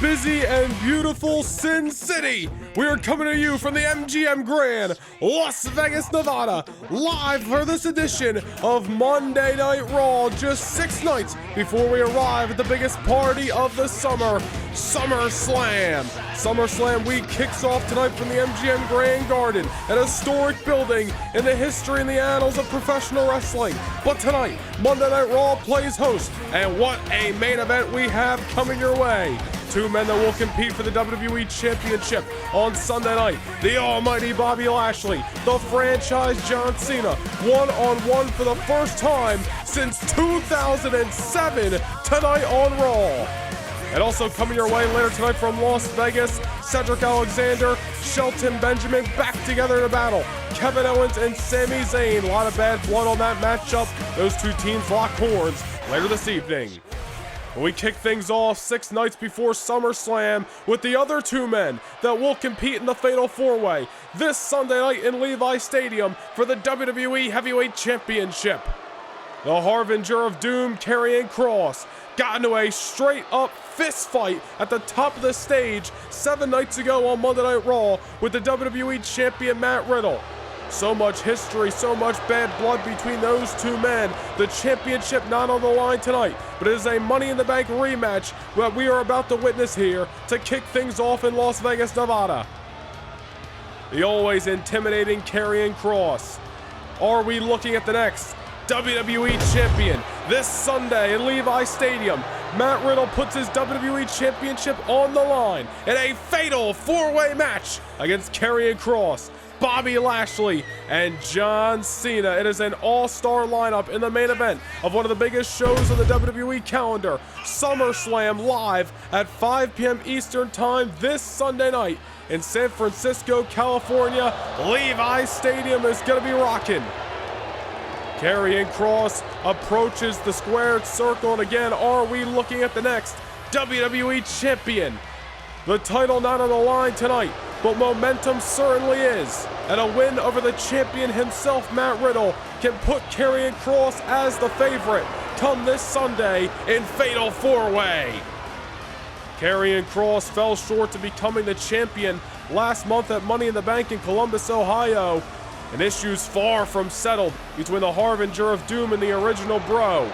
busy and beautiful Sin City. We are coming to you from the MGM Grand, Las Vegas, Nevada, live for this edition of Monday Night Raw, just 6 nights before we arrive at the biggest party of the summer, SummerSlam. SummerSlam week kicks off tonight from the MGM Grand Garden, an historic building in the history and the annals of professional wrestling. But tonight, Monday Night Raw plays host, and what a main event we have coming your way. 2 men that will compete for the WWE Championship on Sunday night. The almighty Bobby Lashley, the franchise John Cena, one-on-one for the first time since 2007 tonight on Raw. And also coming your way later tonight from Las Vegas, Cedric Alexander, Shelton Benjamin back together in a battle. Kevin Owens and Sami Zayn. A lot of bad blood on that matchup. Those 2 teams lock horns later this evening. We kick things off 6 nights before SummerSlam with the other 2 men that will compete in the Fatal 4-Way this Sunday night in Levi Stadium for the WWE Heavyweight Championship. The Harbinger of Doom, Karrion Kross, got into a straight-up fist fight at the top of the stage 7 nights ago on Monday Night Raw with the WWE Champion Matt Riddle. So much history, so much bad blood between those 2 men. The championship not on the line tonight, but it is a Money in the Bank rematch that we are about to witness here to kick things off in Las Vegas, Nevada. The always intimidating Karrion Kross. Are we looking at the next WWE Champion? This Sunday in Levi Stadium, Matt Riddle puts his WWE Championship on the line in a fatal 4-way match against Karrion Kross, Bobby Lashley, and John Cena. It is an all-star lineup in the main event of one of the biggest shows on the WWE calendar, SummerSlam, live at 5 p.m. Eastern Time this Sunday night in San Francisco, California. Levi Stadium is going to be rocking. Karrion Kross approaches the squared circle, and again, are we looking at the next WWE Champion? The title not on the line tonight, but momentum certainly is. And a win over the champion himself, Matt Riddle, can put Karrion Kross as the favorite come this Sunday in Fatal 4-Way. Karrion Kross fell short to becoming the champion last month at Money in the Bank in Columbus, Ohio. And issues far from settled between the Harbinger of Doom and the original Bro.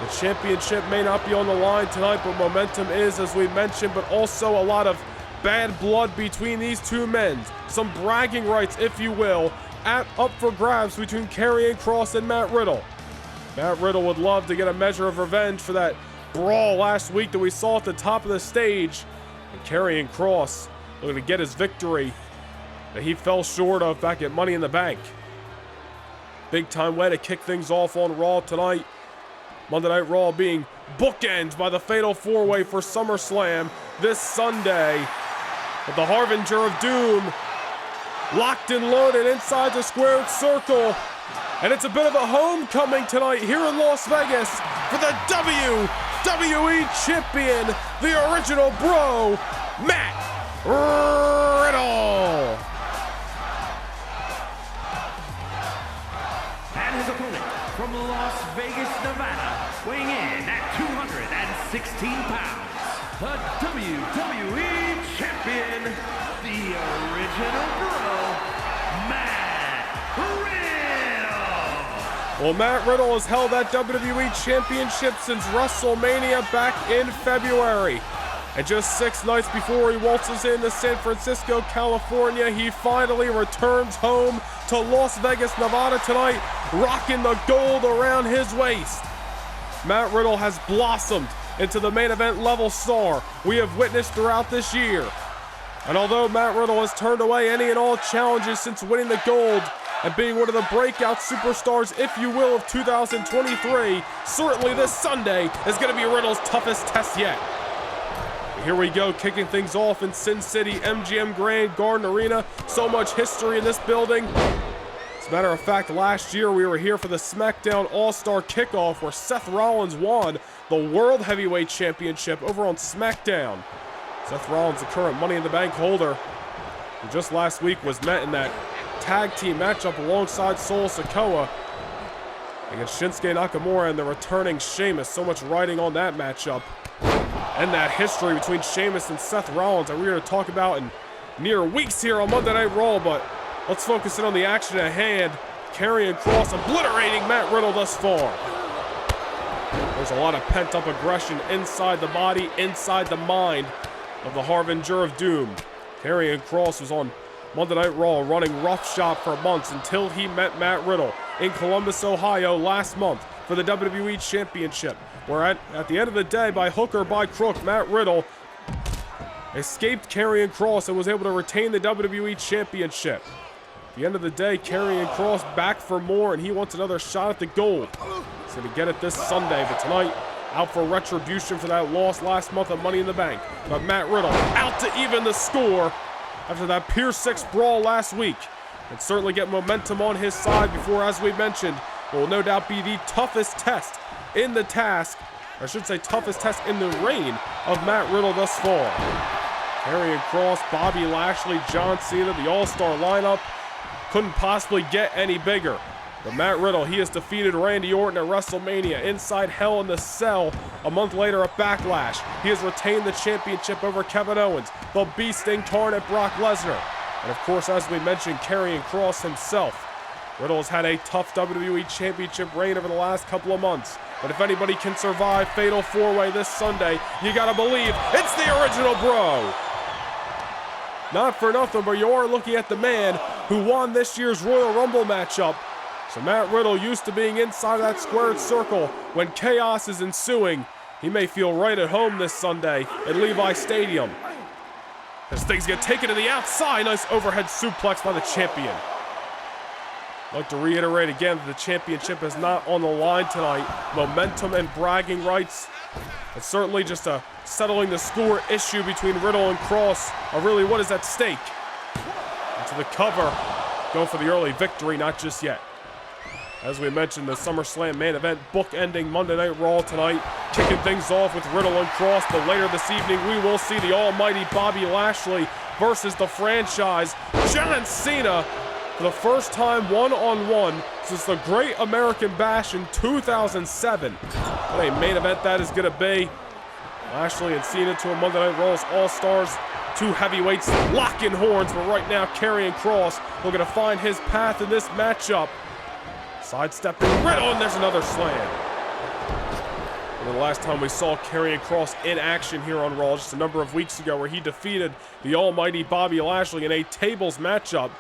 The championship may not be on the line tonight, but momentum is, as we mentioned, but also a lot of bad blood between these 2 men. Some bragging rights, if you will, up for grabs between Karrion Kross and Matt Riddle. Matt Riddle would love to get a measure of revenge for that brawl last week that we saw at the top of the stage. And Karrion Kross looking to get his victory that he fell short of back at Money in the Bank. Big time way to kick things off on Raw tonight. Monday Night Raw being bookends by the Fatal 4-Way for SummerSlam this Sunday. With the Harbinger of Doom locked and loaded inside the squared circle. And it's a bit of a homecoming tonight here in Las Vegas for the WWE Champion, the original Bro, Matt Riddle. And his opponent from Las Vegas, Nevada, weighing in at 216 pounds, the WWE Champion, the original Bro, Matt Riddle. Well, Matt Riddle has held that WWE Championship since WrestleMania back in February. And just 6 nights before he waltzes into San Francisco, California, he finally returns home to Las Vegas, Nevada tonight, rocking the gold around his waist. Matt Riddle has blossomed into the main event level star we have witnessed throughout this year. And although Matt Riddle has turned away any and all challenges since winning the gold and being one of the breakout superstars, if you will, of 2023, certainly this Sunday is going to be Riddle's toughest test yet. Here we go, kicking things off in Sin City, MGM Grand Garden Arena. So much history in this building. As a matter of fact, last year we were here for the SmackDown All-Star Kickoff where Seth Rollins won the World Heavyweight Championship over on SmackDown. Seth Rollins, the current Money in the Bank holder, who just last week was met in that tag team matchup alongside Sikoa against Shinsuke Nakamura and the returning Sheamus. So much riding on that matchup. and that history between Sheamus and Seth Rollins that we're going to talk about in near weeks here on Monday Night Raw, but let's focus in on the action at hand. Karrion Kross obliterating Matt Riddle thus far. There's a lot of pent-up aggression inside the body, inside the mind of the Harbinger of Doom. Karrion Kross was on Monday Night Raw running roughshod for months until he met Matt Riddle in Columbus, Ohio last month for the WWE Championship, where at the end of the day, by hook or by crook, Matt Riddle escaped Karrion Kross and was able to retain the WWE Championship. At the end of the day, Karrion Kross back for more, and he wants another shot at the gold. He's going to get it this Sunday, but tonight, out for retribution for that loss last month of Money in the Bank. But Matt Riddle out to even the score after that Pier 6 brawl last week. And certainly get momentum on his side before, as we mentioned, will no doubt be the toughest test in the task, or I should say toughest test in the reign of Matt Riddle thus far. Karrion Kross, Bobby Lashley, John Cena, the all-star lineup couldn't possibly get any bigger. But Matt Riddle, he has defeated Randy Orton at WrestleMania inside Hell in the Cell a month later at Backlash. He has retained the championship over Kevin Owens, the Beast Incarnate Brock Lesnar. And of course, as we mentioned, Karrion Kross himself. Riddle has had a tough WWE Championship reign over the last couple of months. But if anybody can survive Fatal 4-Way this Sunday, you gotta believe it's the original bro. Not for nothing, but you are looking at the man who won this year's Royal Rumble matchup. So Matt Riddle, used to being inside that squared circle when chaos is ensuing, he may feel right at home this Sunday at Levi Stadium. As things get taken to the outside, nice overhead suplex by the champion. I'd like to reiterate again that the championship is not on the line tonight. Momentum and bragging rights. It's certainly just a settling the score issue between Riddle and Kross are really what is at stake. Into the cover, going for the early victory, not just yet. As we mentioned, the SummerSlam main event bookending Monday Night Raw tonight, kicking things off with Riddle and Kross, but later this evening we will see the almighty Bobby Lashley versus the franchise John Cena for the first time one-on-one since the Great American Bash in 2007. What a main event that is going to be. Lashley and Cena, two of Monday Night Raw's All-Stars, two heavyweights locking horns, but right now Karrion Kross looking to find his path in this matchup. Sidestepping Riddle, and there's another slam. And the last time we saw Karrion Kross in action here on Raw, just a number of weeks ago, where he defeated the almighty Bobby Lashley in a tables matchup.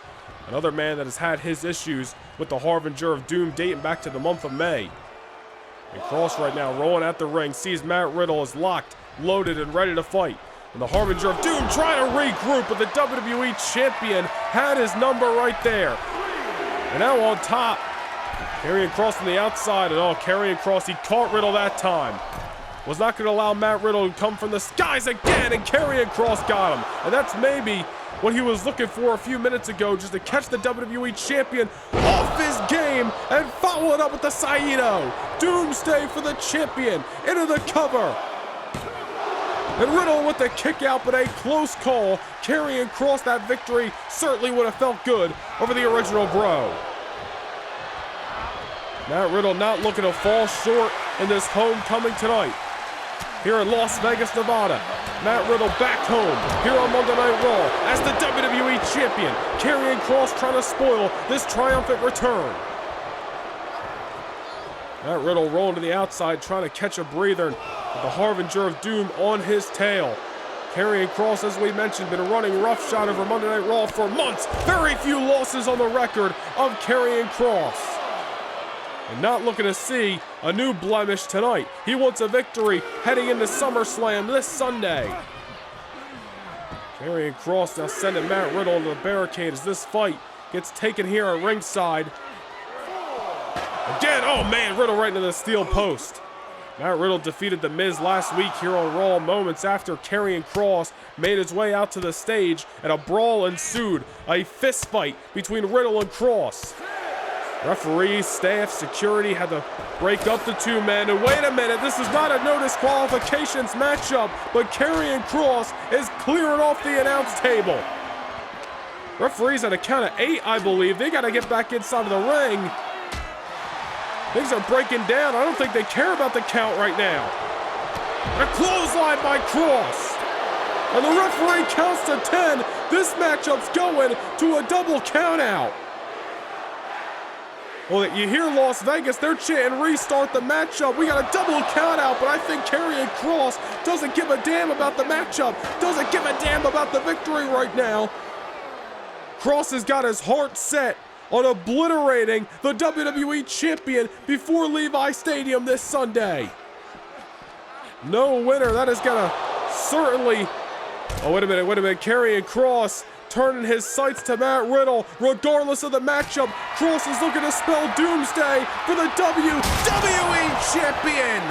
Another man that has had his issues with the Harbinger of Doom dating back to the month of May. And Kross right now rolling at the ring, sees Matt Riddle is locked, loaded, and ready to fight. And the Harbinger of Doom trying to regroup, but the WWE Champion had his number right there. And now on top, Karrion Kross from the outside, and Karrion Kross, he caught Riddle that time. Was not going to allow Matt Riddle to come from the skies again, and Karrion Kross got him. And that's maybe what he was looking for a few minutes ago, just to catch the WWE Champion off his game and follow it up with the Saito. Doomsday for the champion, into the cover. And Riddle with the kick out, but a close call. Karrion Kross, that victory certainly would have felt good over the original bro. Matt Riddle not looking to fall short in this homecoming tonight. Here in Las Vegas, Nevada, Matt Riddle back home here on Monday Night Raw as the WWE Champion. Karrion Kross trying to spoil this triumphant return. Matt Riddle rolling to the outside, trying to catch a breather, with the Harbinger of Doom on his tail. Karrion Kross, as we mentioned, been running roughshod over Monday Night Raw for months. Very few losses on the record of Karrion Kross. And not looking to see a new blemish tonight. He wants a victory heading into SummerSlam this Sunday. Karrion Kross now sending Matt Riddle into the barricade as this fight gets taken here at ringside. Again, oh man, Riddle right into the steel post. Matt Riddle defeated The Miz last week here on Raw moments after Karrion Kross made his way out to the stage and a brawl ensued. A fist fight between Riddle and Kross. Referees, staff, security had to break up the two men. And wait a minute, this is not a no disqualifications matchup, but Karrion Kross is clearing off the announce table. Referees at a count of 8, I believe. They got to get back inside of the ring. Things are breaking down. I don't think they care about the count right now. A clothesline by Kross. And the referee counts to 10. This matchup's going to a double countout. Well, you hear Las Vegas, they're chanting restart the matchup. We got a double countout, but I think Karrion Kross doesn't give a damn about the matchup, doesn't give a damn about the victory right now. Kross has got his heart set on obliterating the WWE Champion before Levi Stadium this Sunday. No winner, that is gonna certainly... Oh, wait a minute, Karrion Kross turning his sights to Matt Riddle. Regardless of the matchup, Kross is looking to spell doomsday for the WWE Champion.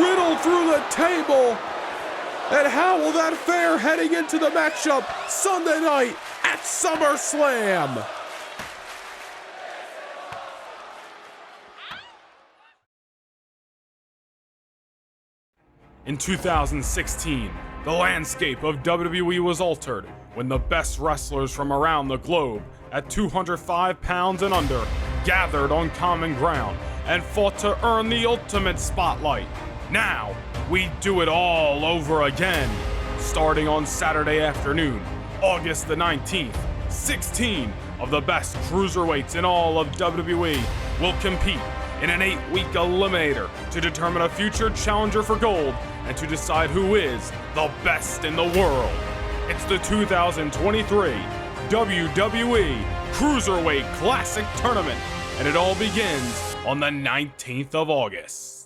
Riddle through the table. And how will that fare heading into the matchup Sunday night at SummerSlam? In 2016, the landscape of WWE was altered when the best wrestlers from around the globe at 205 pounds and under gathered on common ground and fought to earn the ultimate spotlight. Now, we do it all over again. Starting on Saturday afternoon, August the 19th, 16 of the best cruiserweights in all of WWE will compete in an 8-week eliminator to determine a future challenger for gold and to decide who is the best in the world. It's the 2023 WWE Cruiserweight Classic Tournament, and it all begins on the 19th of August.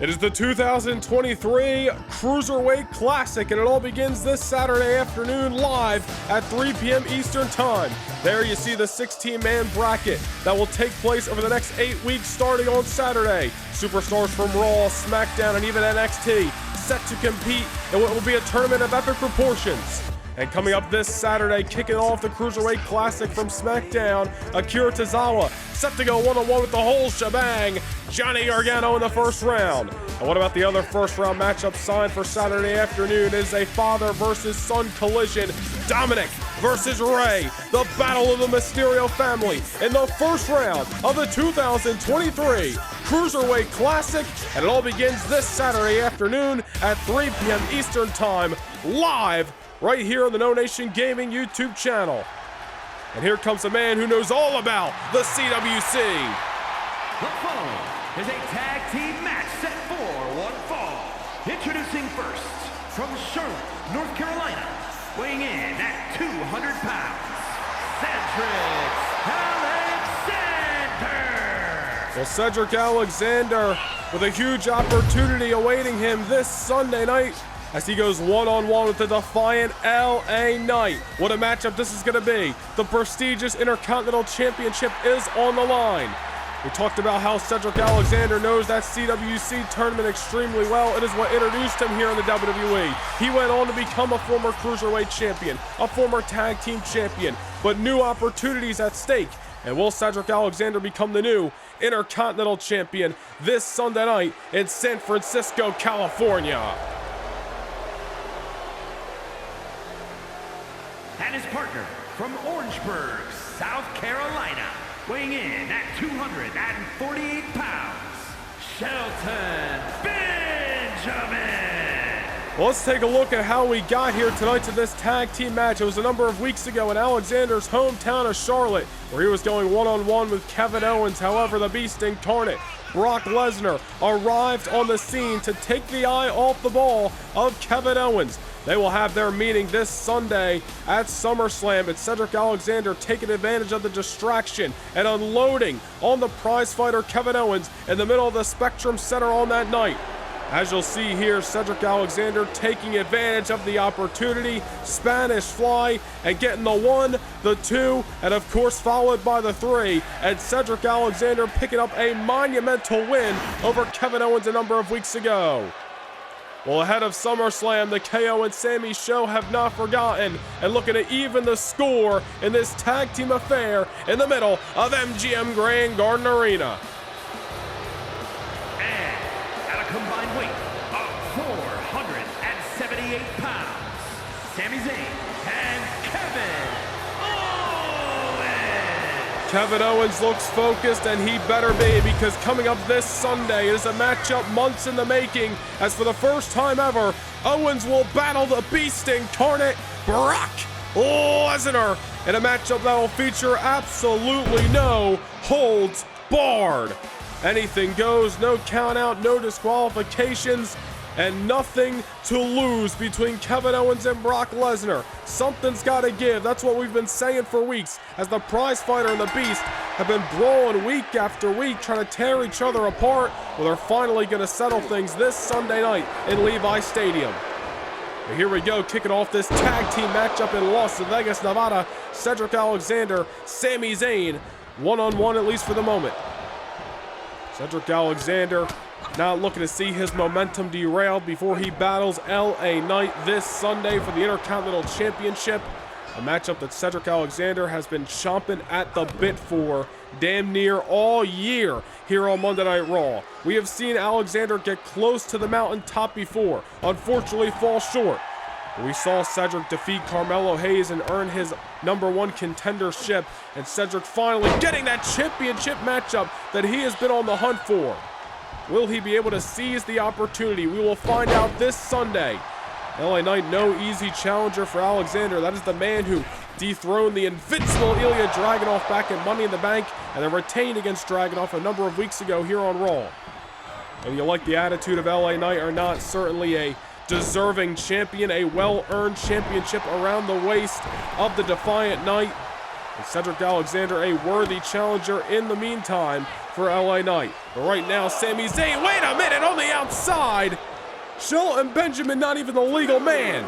It is the 2023 Cruiserweight Classic, and it all begins this Saturday afternoon live at 3 p.m. Eastern Time. There you see the 16-man bracket that will take place over the next 8 weeks starting on Saturday. Superstars from Raw, SmackDown, and even NXT set to compete in what will be a tournament of epic proportions. And coming up this Saturday, kicking off the Cruiserweight Classic from SmackDown, Akira Tozawa set to go one-on-one with the whole shebang, Johnny Gargano in the first round. And what about the other first-round matchup signed for Saturday afternoon? It is a father versus son collision, Dominic versus Rey, the battle of the Mysterio family in the first round of the 2023 Cruiserweight Classic. And it all begins this Saturday afternoon at 3 p.m. Eastern Time, live right here on the No Nation Gaming YouTube channel. And here comes a man who knows all about the CWC. The following is a tag team match set for one fall. Introducing first, from Charlotte, North Carolina, weighing in at 200 pounds, Cedric Alexander. Well, Cedric Alexander with a huge opportunity awaiting him this Sunday night as he goes one-on-one with the defiant LA Knight. What a matchup this is going to be. The prestigious Intercontinental Championship is on the line. We talked about how Cedric Alexander knows that CWC tournament extremely well. It is what introduced him here in the WWE. He went on to become a former Cruiserweight champion, a former tag team champion, but new opportunities at stake. And will Cedric Alexander become the new Intercontinental Champion this Sunday night in San Francisco, California? And his partner from Orangeburg, South Carolina, weighing in at 248 pounds, Shelton Benjamin. Well, let's take a look at how we got here tonight to this tag team match. It was a number of weeks ago in Alexander's hometown of Charlotte, where he was going one-on-one with Kevin Owens. However, the Beast Incarnate, Brock Lesnar, arrived on the scene to take the eye off the ball of Kevin Owens. They will have their meeting this Sunday at SummerSlam. It's Cedric Alexander taking advantage of the distraction and unloading on the prizefighter Kevin Owens in the middle of the Spectrum Center on that night. As you'll see here, Cedric Alexander taking advantage of the opportunity, Spanish Fly, and getting the 1, the 2, and of course followed by the 3, and Cedric Alexander picking up a monumental win over Kevin Owens a number of weeks ago. Well, ahead of SummerSlam, the KO and Sami show have not forgotten and looking to even the score in this tag team affair in the middle of MGM Grand Garden Arena. And at a combined weight of 478 pounds, Sami Zayn and Kevin Kevin Owens looks focused, and he better be, because coming up this Sunday is a matchup months in the making, as for the first time ever, Owens will battle the Beast incarnate, Brock Lesnar, in a matchup that will feature absolutely no holds barred. Anything goes, no count out, no disqualifications, and nothing to lose between Kevin Owens and Brock Lesnar. Something's got to give. That's what we've been saying for weeks, as the prize fighter and the Beast have been brawling week after week, trying to tear each other apart. Well, they're finally going to settle things this Sunday night in Levi Stadium. And here we go, kicking off this tag team matchup in Las Vegas, Nevada. Cedric Alexander, Sami Zayn, one-on-one at least for the moment. Cedric Alexander not looking to see his momentum derailed before he battles LA Knight this Sunday for the Intercontinental Championship. A matchup that Cedric Alexander has been chomping at the bit for damn near all year here on Monday Night Raw. We have seen Alexander get close to the mountaintop before, unfortunately fall short. But we saw Cedric defeat Carmelo Hayes and earn his #1 contendership, and Cedric finally getting that championship matchup that he has been on the hunt for. Will he be able to seize the opportunity? We will find out this Sunday. LA Knight, no easy challenger for Alexander. That is the man who dethroned the invincible Ilya Dragunov back in Money in the Bank, and then retained against Dragunov a number of weeks ago here on Raw. And you like the attitude of LA Knight or not, certainly a deserving champion, a well-earned championship around the waist of the Defiant Knight. And Cedric Alexander, a worthy challenger in the meantime for LA Knight. But right now, Sami Zayn, wait a minute, on the outside. Shelton Benjamin, not even the legal man.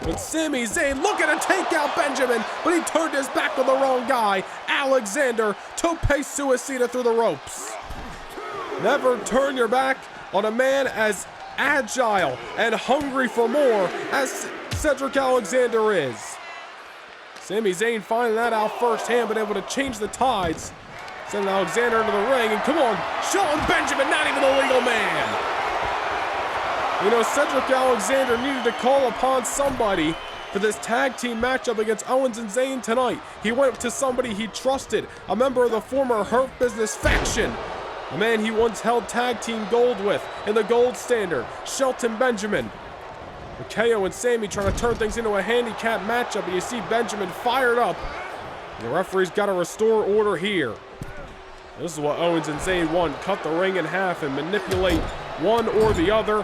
But Sami Zayn looking to take out Benjamin, but he turned his back on the wrong guy. Alexander, tope suicida through the ropes. Never turn your back on a man as agile and hungry for more as Cedric Alexander is. Sami Zayn finding that out firsthand, but able to change the tides. Sending Alexander into the ring, and come on, Shelton Benjamin, not even the legal man. You know, Cedric Alexander needed to call upon somebody for this tag team matchup against Owens and Zayn tonight. He went to somebody he trusted, a member of the former Hurt Business faction, a man he once held tag team gold with in the gold standard, Shelton Benjamin. KO and Sami trying to turn things into a handicap matchup, and you see Benjamin fired up. The referee's got to restore order here. This is what Owens and Zayn want, cut the ring in half and manipulate one or the other.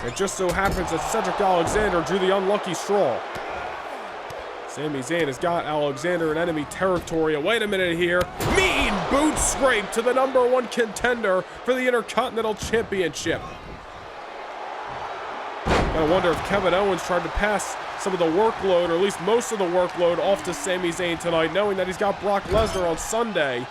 It just so happens that Cedric Alexander drew the unlucky straw. Sami Zayn has got Alexander in enemy territory. Wait a minute here. Mean boot scrape to the #1 contender for the Intercontinental Championship. I wonder if Kevin Owens tried to pass some of the workload, or at least most of the workload, off to Sami Zayn tonight, knowing that he's got Brock Lesnar on Sunday.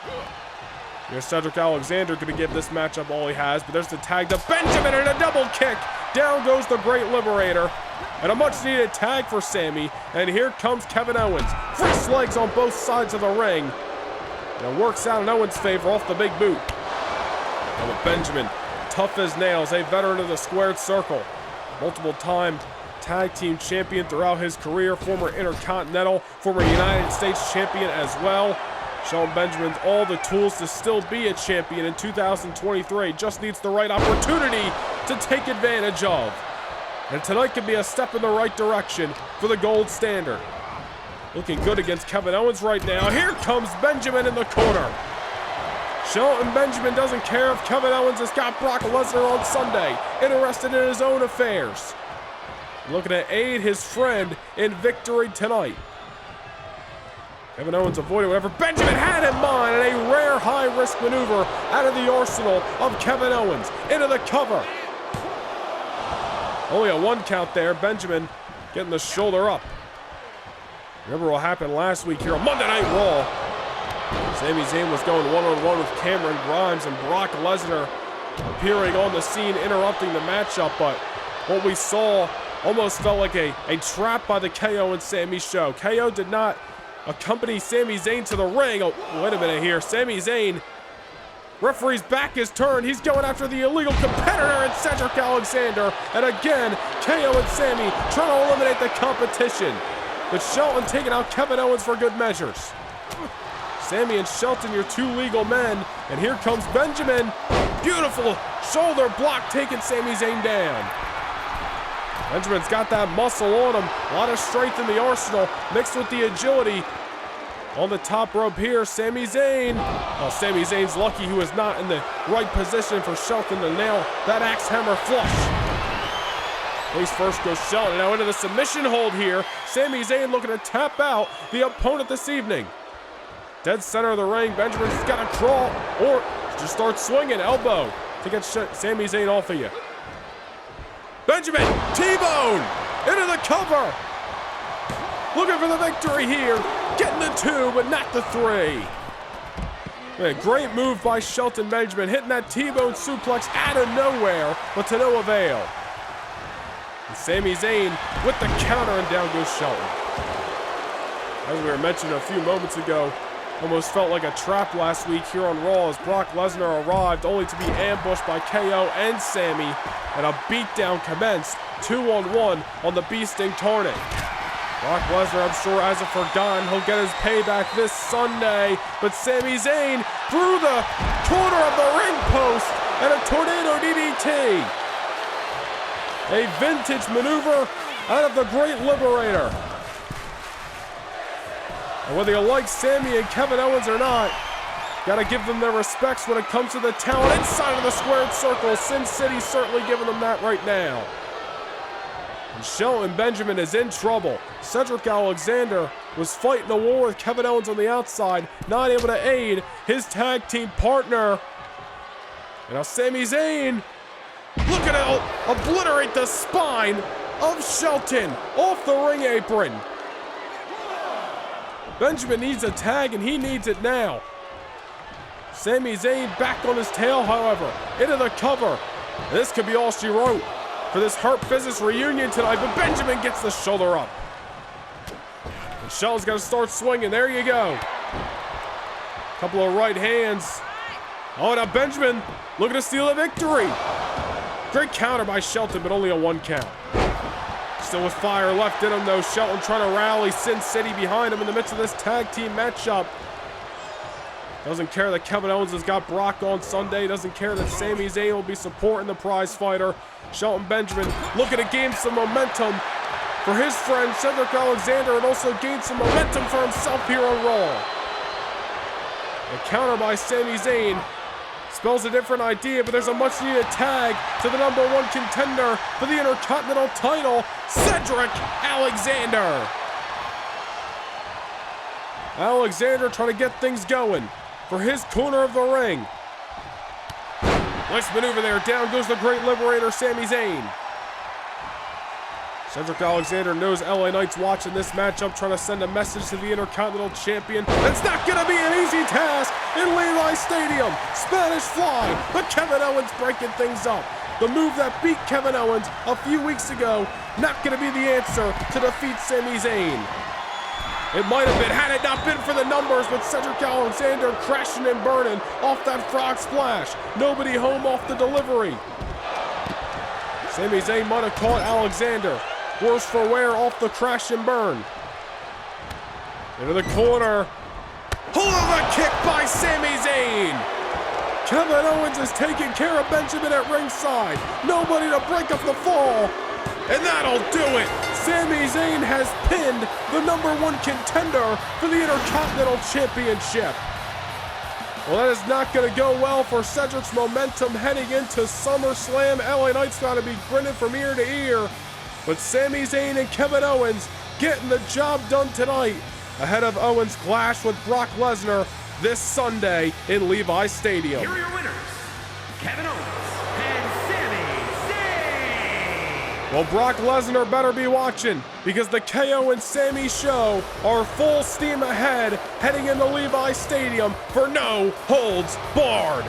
Here's Cedric Alexander going to give this matchup all he has, but there's the tag to Benjamin and a double kick. Down goes the Great Liberator. And a much-needed tag for Sami. And here comes Kevin Owens. Fresh legs on both sides of the ring. And it works out in Owens' favor off the big boot. And with Benjamin, tough as nails, a veteran of the squared circle. Multiple-time tag team champion throughout his career, former Intercontinental, former United States champion as well. Shelton Benjamin's all the tools to still be a champion in 2023. Just needs the right opportunity to take advantage of. And tonight can be a step in the right direction for the gold standard. Looking good against Kevin Owens right now. Here comes Benjamin in the corner. Shelton Benjamin doesn't care if Kevin Owens has got Brock Lesnar on Sunday, interested in his own affairs. Looking to aid his friend in victory tonight. Kevin Owens avoided whatever Benjamin had in mind, and a rare high-risk maneuver out of the arsenal of Kevin Owens into the cover. Only a 1 count there. Benjamin getting the shoulder up. Remember what happened last week here on Monday Night Raw. Sami Zayn was going one-on-one with Cameron Grimes, and Brock Lesnar appearing on the scene, interrupting the matchup. But what we saw almost felt like a trap by the KO and Sami show. KO did not accompany Sami Zayn to the ring. Oh, wait a minute here. Sami Zayn, referee's back is turned. He's going after the illegal competitor in Cedric Alexander. And again, KO and Sami trying to eliminate the competition. But Shelton taking out Kevin Owens for good measures. Sami and Shelton, your two legal men. And here comes Benjamin. Beautiful shoulder block taking Sami Zayn down. Benjamin's got that muscle on him. A lot of strength in the arsenal mixed with the agility. On the top rope here, Sami Zayn. Oh, Sami Zayn's lucky he was not in the right position for Shelton to nail that axe hammer flush. Face first goes Shelton. Now into the submission hold here. Sami Zayn looking to tap out the opponent this evening. Dead center of the ring. Benjamin's got to crawl or just start swinging. Elbow to get Sami Zayn off of you. Benjamin, T-bone into the cover. Looking for the victory here. Getting the 2, but not the 3. Man, great move by Shelton Benjamin. Hitting that T-bone suplex out of nowhere, but to no avail. And Sami Zayn with the counter, and down goes Shelton. As we were mentioning a few moments ago, almost felt like a trap last week here on Raw as Brock Lesnar arrived only to be ambushed by KO and Sami, and a beatdown commenced 2-on-1 on the Beast Incarnate. Brock Lesnar, I'm sure, hasn't forgotten. He'll get his payback this Sunday, but Sami Zayn through the corner of the ring post and a tornado DDT. A vintage maneuver out of the Great Liberator. And whether you like Sami and Kevin Owens or not, gotta give them their respects when it comes to the talent inside of the squared circle. Sin City's certainly giving them that right now. And Shelton Benjamin is in trouble. Cedric Alexander was fighting a war with Kevin Owens on the outside, not able to aid his tag team partner. And now Sami Zayn looking to obliterate the spine of Shelton off the ring apron. Benjamin needs a tag, and he needs it now. Sami Zayn back on his tail, however, into the cover. This could be all she wrote for this Hurt Business reunion tonight, but Benjamin gets the shoulder up. And Shelton's got to start swinging. There you go. Couple of right hands. Oh, now Benjamin looking to steal a victory. Great counter by Shelton, but only a 1 count. Still with fire left in him, though. Shelton trying to rally Sin City behind him in the midst of this tag team matchup. Doesn't care that Kevin Owens has got Brock on Sunday. Doesn't care that Sami Zayn will be supporting the prize fighter. Shelton Benjamin looking to gain some momentum for his friend Cedric Alexander, and also gain some momentum for himself here on Raw. The counter by Sami Zayn spells a different idea, but there's a much-needed tag to the #1 contender for the Intercontinental title, Cedric Alexander. Alexander trying to get things going for his corner of the ring. Nice maneuver there. Down goes the Great Liberator, Sami Zayn. Cedric Alexander knows LA Knight's watching this matchup, trying to send a message to the Intercontinental Champion. It's not going to be an easy task in Levi Stadium. Spanish Fly, but Kevin Owens breaking things up. The move that beat Kevin Owens a few weeks ago, not going to be the answer to defeat Sami Zayn. It might have been had it not been for the numbers, but Cedric Alexander crashing and burning off that frog splash. Nobody home off the delivery. Sami Zayn might have caught Alexander worse for wear off the crash and burn. Into the corner. Hold of a kick by Sami Zayn. Kevin Owens is taking care of Benjamin at ringside. Nobody to break up the fall. And that'll do it. Sami Zayn has pinned the #1 contender for the Intercontinental Championship. Well, that is not going to go well for Cedric's momentum heading into SummerSlam. LA Knight's got to be grinning from ear to ear. But Sami Zayn and Kevin Owens getting the job done tonight ahead of Owens' clash with Brock Lesnar this Sunday in Levi Stadium. Here are your winners, Kevin Owens and Sami Zayn. Well, Brock Lesnar better be watching, because the KO and Sami show are full steam ahead heading into Levi Stadium for No Holds Barred.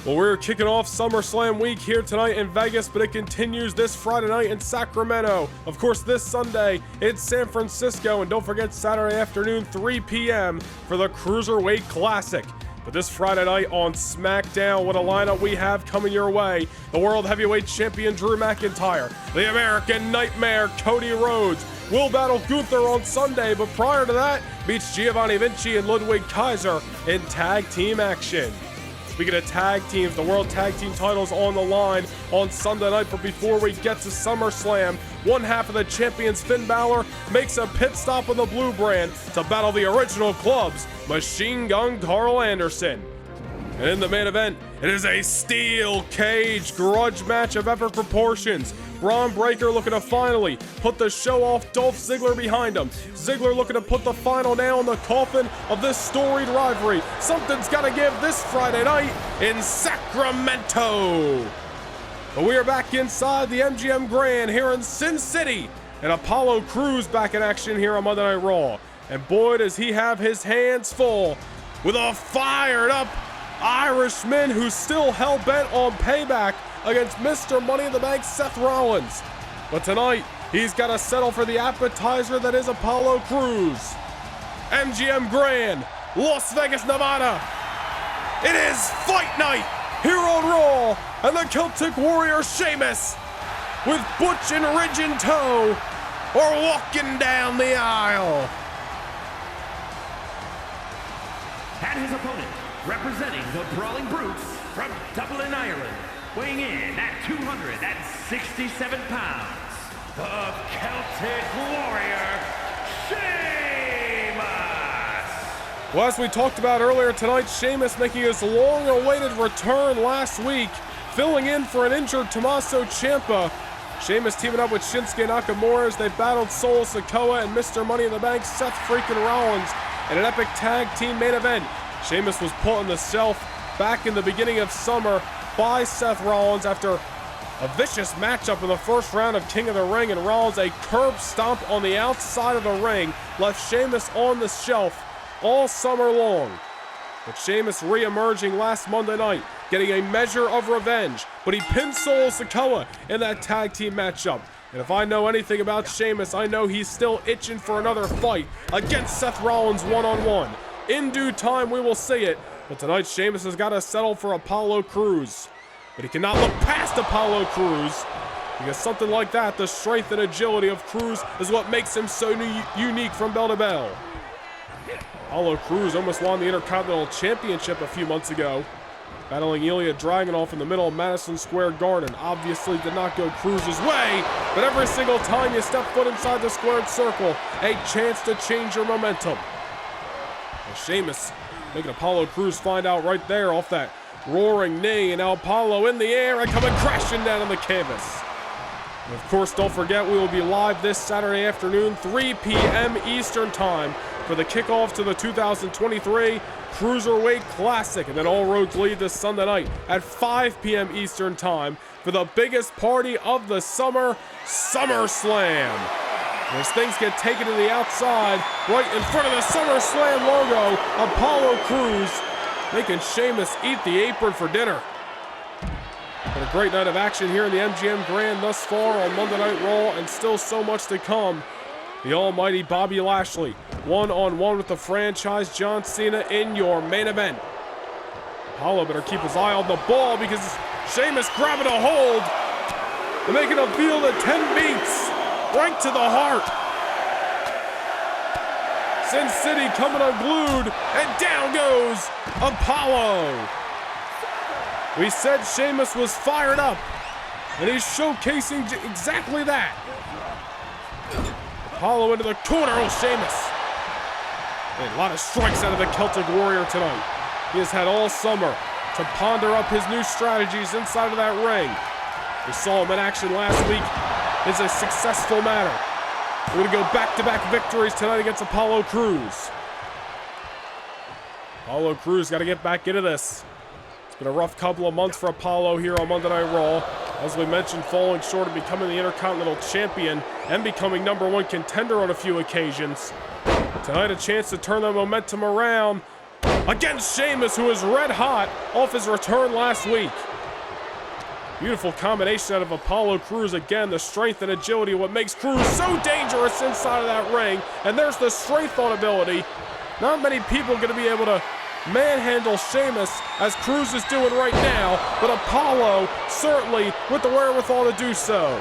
Well, we're kicking off SummerSlam week here tonight in Vegas, but it continues this Friday night in Sacramento. Of course, this Sunday, it's San Francisco, and don't forget Saturday afternoon, 3 p.m. for the Cruiserweight Classic. But this Friday night on SmackDown, what a lineup we have coming your way. The World Heavyweight Champion Drew McIntyre, the American Nightmare Cody Rhodes, will battle Gunther on Sunday, but prior to that, meets Giovanni Vinci and Ludwig Kaiser in tag team action. Speaking of tag teams, the World Tag Team titles on the line on Sunday night, but before we get to SummerSlam, one half of the champions, Finn Balor, makes a pit stop on the blue brand to battle the original club's Machine Gun Carl Anderson. And in the main event, it is a steel cage grudge match of epic proportions. Braun Breaker looking to finally put the show off Dolph Ziggler behind him. Ziggler looking to put the final nail in the coffin of this storied rivalry. Something's got to give this Friday night in Sacramento. But we are back inside the MGM Grand here in Sin City. And Apollo Crews back in action here on Monday Night Raw. And boy, does he have his hands full with a fired up Irishman who's still hell-bent on payback against Mr. Money in the Bank Seth Rollins. But tonight, he's got to settle for the appetizer that is Apollo Crews. MGM Grand, Las Vegas, Nevada. It is fight night here on Raw, and the Celtic Warrior Sheamus, with Butch and Ridge in tow, are walking down the aisle. And his opponent, representing the Brawling Brutes from Dublin, Ireland, weighing in at 267 pounds, the Celtic Warrior, Sheamus! Well, as we talked about earlier tonight, Sheamus making his long-awaited return last week, filling in for an injured Tommaso Ciampa. Sheamus teaming up with Shinsuke Nakamura as they battled Solo Sikoa and Mr. Money in the Bank Seth freaking Rollins in an epic tag team main event. Sheamus was put on the shelf back in the beginning of summer by Seth Rollins after a vicious matchup in the first round of King of the Ring, and Rollins a curb stomp on the outside of the ring left Sheamus on the shelf all summer long. But Sheamus re-emerging last Monday night, getting a measure of revenge, but he pinned Solo Sikoa in that tag team matchup. And if I know anything about Sheamus, I know he's still itching for another fight against Seth Rollins one-on-one. In due time, we will see it. But tonight, Sheamus has got to settle for Apollo Crews. But he cannot look past Apollo Crews, because something like that, the strength and agility of Crews, is what makes him so unique from bell to bell. Apollo Crews almost won the Intercontinental Championship a few months ago, battling Ilya Dragunov in the middle of Madison Square Garden. Obviously did not go Crews's way, but every single time you step foot inside the squared circle, a chance to change your momentum. Well, Sheamus making Apollo Crews find out right there off that roaring knee, and now Apollo in the air and coming crashing down on the canvas. And of course, don't forget, we will be live this Saturday afternoon, 3 p.m. Eastern Time, for the kickoff to the 2023 Cruiserweight Classic. And then all roads lead this Sunday night at 5 p.m. Eastern Time for the biggest party of the summer, SummerSlam. As things get taken to the outside, right in front of the SummerSlam logo, Apollo Crews making Sheamus eat the apron for dinner. But a great night of action here in the MGM Grand thus far on Monday Night Raw, and still so much to come. The almighty Bobby Lashley, one-on-one with the franchise John Cena in your main event. Apollo better keep his eye on the ball, because Sheamus grabbing a hold and making him feel the 10 beats right to the heart. Sin City coming unglued, and down goes Apollo. We said Sheamus was fired up, and he's showcasing exactly that. Apollo into the corner, Sheamus. A lot of strikes out of the Celtic Warrior tonight. He has had all summer to ponder up his new strategies inside of that ring. We saw him in action last week. It's a successful matter. We're going to go back-to-back victories tonight against Apollo Crews. Apollo Crews got to get back into this. It's been a rough couple of months for Apollo here on Monday Night Raw. As we mentioned, falling short of becoming the Intercontinental Champion and becoming #1 contender on a few occasions. Tonight, a chance to turn the momentum around against Sheamus, who is red hot off his return last week. Beautiful combination out of Apollo Crews. Again, the strength and agility, what makes Crews so dangerous inside of that ring. And there's the strength on ability. Not many people are going to be able to manhandle Sheamus as Kross is doing right now, but Apollo certainly with the wherewithal to do so.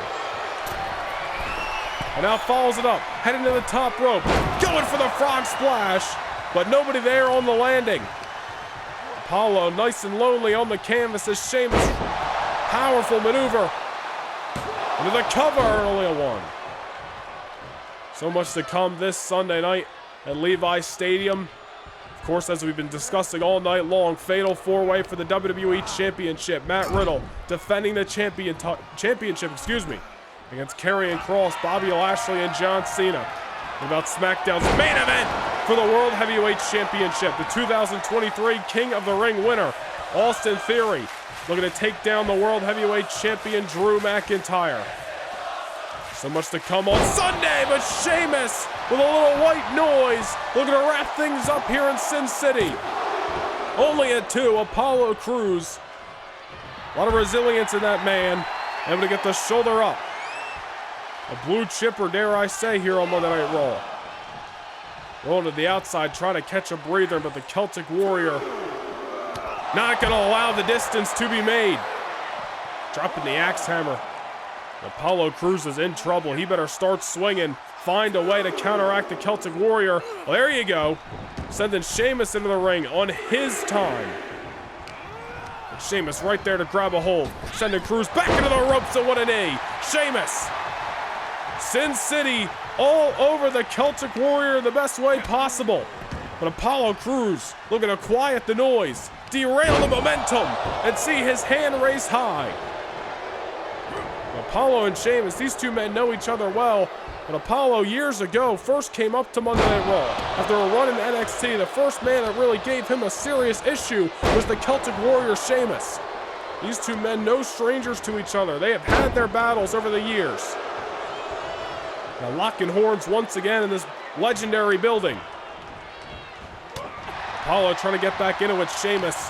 And now follows it up, heading to the top rope, going for the frog splash, but nobody there on the landing. Apollo nice and lonely on the canvas as Sheamus, powerful maneuver, into the cover, only a one. So much to come this Sunday night at Levi's Stadium. Of course, as we've been discussing all night long, fatal four-way for the WWE Championship. Matt Riddle defending the championship, against Karrion Kross, Bobby Lashley, and John Cena. And about SmackDown's main event for the World Heavyweight Championship. The 2023 King of the Ring winner, Austin Theory, looking to take down the World Heavyweight Champion Drew McIntyre. So much to come on Sunday, but Sheamus with a little white noise looking to wrap things up here in Sin City. Only at 2, Apollo Crews. A lot of resilience in that man, able to get the shoulder up. A blue chipper, dare I say, here on Monday Night Raw. Rolling to the outside, trying to catch a breather, but the Celtic Warrior not going to allow the distance to be made. Dropping the axe hammer. Apollo Crews is in trouble. He better start swinging, find a way to counteract the Celtic Warrior. Well, there you go. Sending Sheamus into the ring on his time. And Sheamus right there to grab a hold. Sending Crews back into the ropes, and what a knee. Sheamus. Sin City all over the Celtic Warrior the best way possible. But Apollo Crews looking to quiet the noise, derail the momentum, and see his hand raised high. Apollo and Sheamus, these two men know each other well, but Apollo years ago first came up to Monday Night Raw. After a run in NXT, the first man that really gave him a serious issue was the Celtic Warrior Sheamus. These two men no strangers to each other. They have had their battles over the years. Now locking horns once again in this legendary building. Apollo trying to get back into it, Sheamus.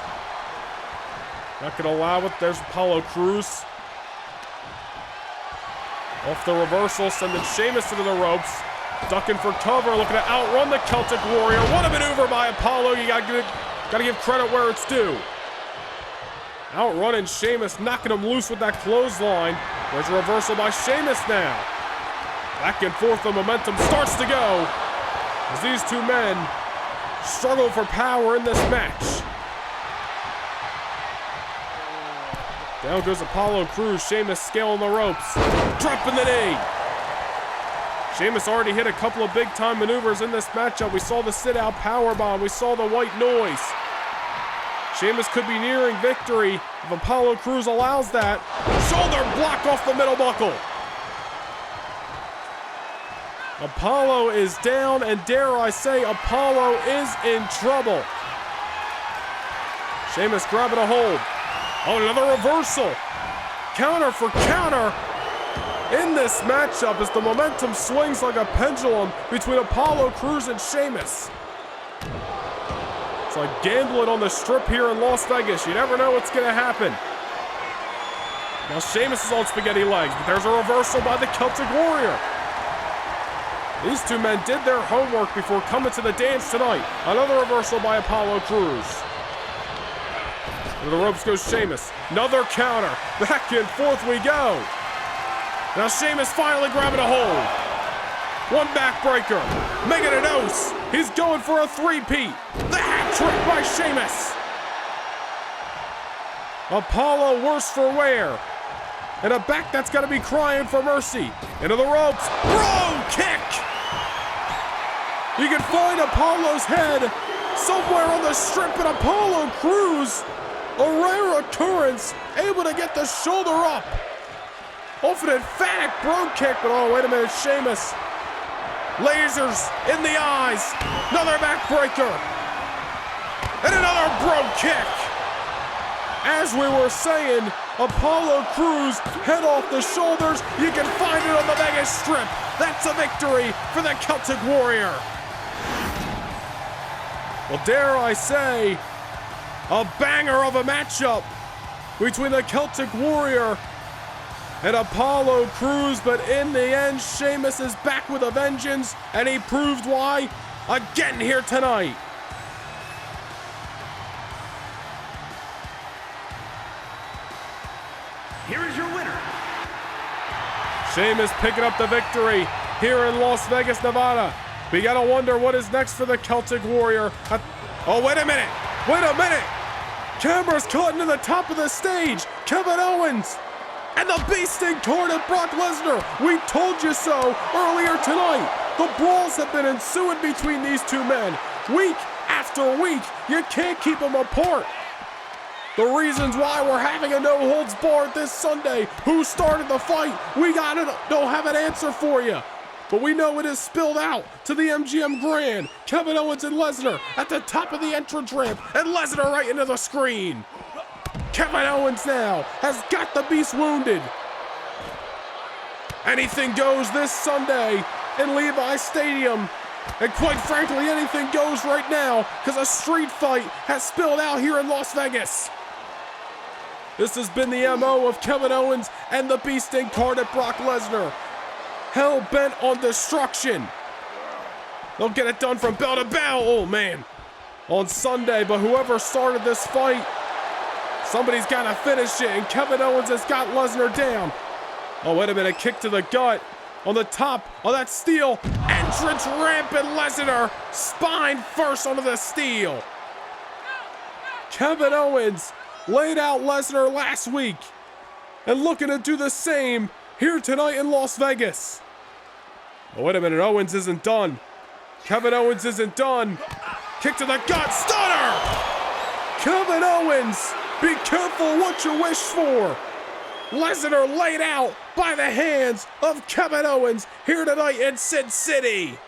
Not gonna allow it, there's Apollo Crews. Off the reversal, sending Sheamus into the ropes. Ducking for cover, looking to outrun the Celtic Warrior. What a maneuver by Apollo, you gotta give credit where it's due. Outrunning Sheamus, knocking him loose with that clothesline. There's a reversal by Sheamus now. Back and forth, the momentum starts to go as these two men struggle for power in this match. Down goes Apollo Crews, Sheamus scaling the ropes, dropping the knee. Sheamus already hit a couple of big-time maneuvers in this matchup. We saw the sit-out powerbomb, we saw the white noise. Sheamus could be nearing victory if Apollo Crews allows that. Shoulder block off the middle buckle. Apollo is down, and dare I say, Apollo is in trouble. Sheamus grabbing a hold. Oh, another reversal. Counter for counter in this matchup as the momentum swings like a pendulum between Apollo Crews and Sheamus. It's like gambling on the strip here in Las Vegas. You never know what's going to happen. Now Sheamus is on spaghetti legs, but there's a reversal by the Celtic Warrior. These two men did their homework before coming to the dance tonight. Another reversal by Apollo Crews. To the ropes goes Sheamus. Another counter. Back and forth we go. Now Sheamus finally grabbing a hold. One backbreaker. Making a dose. He's going for a three-peat. The hat trick by Sheamus. Apollo worse for wear. And a back that's got to be crying for mercy. Into the ropes. Bro kick. You can find Apollo's head somewhere on the strip, and Apollo Crews, a rare occurrence, able to get the shoulder up. Off an emphatic bro kick, but oh, wait a minute, Sheamus. Lasers in the eyes. Another backbreaker. And another bro kick. As we were saying, Apollo Crews, head off the shoulders. You can find it on the Vegas Strip. That's a victory for the Celtic Warrior. Well, dare I say, a banger of a matchup between the Celtic Warrior and Apollo Crews, but in the end, Sheamus is back with a vengeance, and he proved why again here tonight. Sheamus picking up the victory here in Las Vegas, Nevada. We gotta wonder what is next for the Celtic Warrior. Oh, wait a minute. Wait a minute. Camera's cutting to the top of the stage. Kevin Owens and the Beast Incarnate Brock Lesnar. We told you so earlier tonight. The brawls have been ensuing between these two men. Week after week, you can't keep them apart. The reasons why we're having a no-holds-barred this Sunday. Who started the fight? We don't have an answer for you. But we know it is spilled out to the MGM Grand. Kevin Owens and Lesnar at the top of the entrance ramp, and Lesnar right into the screen. Kevin Owens now has got the Beast wounded. Anything goes this Sunday in Levi Stadium. And quite frankly, anything goes right now because a street fight has spilled out here in Las Vegas. This has been the MO of Kevin Owens and the Beast Incarnate Brock Lesnar. Hell-bent on destruction. They'll get it done from bell to bell, oh man, on Sunday. But whoever started this fight, somebody's got to finish it, and Kevin Owens has got Lesnar down. Oh, wait a minute, kick to the gut on the top of that steel entrance ramp, and Lesnar spine first onto the steel. Kevin Owens laid out Lesnar last week and looking to do the same here tonight in Las Vegas. Oh, wait a minute, Owens isn't done. Kevin Owens isn't done. Kick to the gut, stunner! Kevin Owens, be careful what you wish for. Lesnar laid out by the hands of Kevin Owens here tonight in Sin City.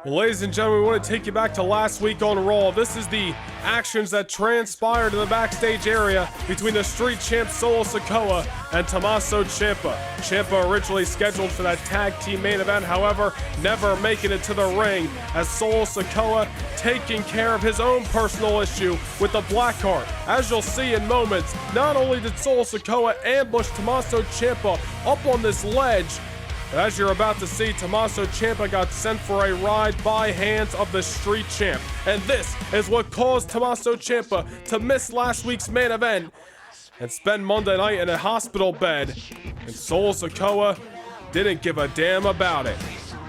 Well, ladies and gentlemen, we want to take you back to last week on Raw. This is the actions that transpired in the backstage area between the Street Champ Solo Sikoa and Tommaso Ciampa. Ciampa originally scheduled for that tag team main event, however, never making it to the ring as Solo Sikoa taking care of his own personal issue with the Blackheart. As you'll see in moments, not only did Solo Sikoa ambush Tommaso Ciampa up on this ledge, but as you're about to see, Tommaso Ciampa got sent for a ride by hands of the Street Champ. And this is what caused Tommaso Ciampa to miss last week's main event and spend Monday night in a hospital bed. And Solo Sikoa didn't give a damn about it.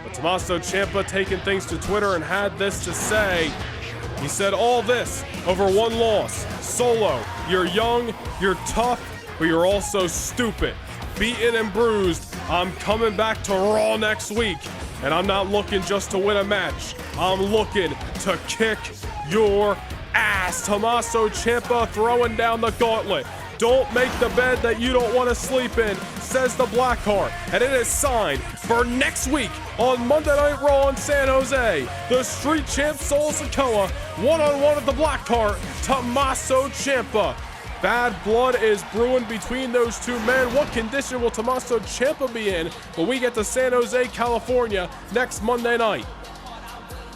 But Tommaso Ciampa taking things to Twitter and had this to say. He said, all this over one loss. Solo, you're young, you're tough, but you're also stupid. Beaten and bruised, I'm coming back to Raw next week, and I'm not looking just to win a match. I'm looking to kick your ass. Tommaso Ciampa throwing down the gauntlet. Don't make the bed that you don't want to sleep in, says the Blackheart. And it is signed for next week on Monday Night Raw in San Jose. The Street Champ Solo Sikoa, one-on-one with the Blackheart, Tommaso Ciampa. Bad blood is brewing between those two men. What condition will Tommaso Ciampa be in when we get to San Jose, California next Monday night?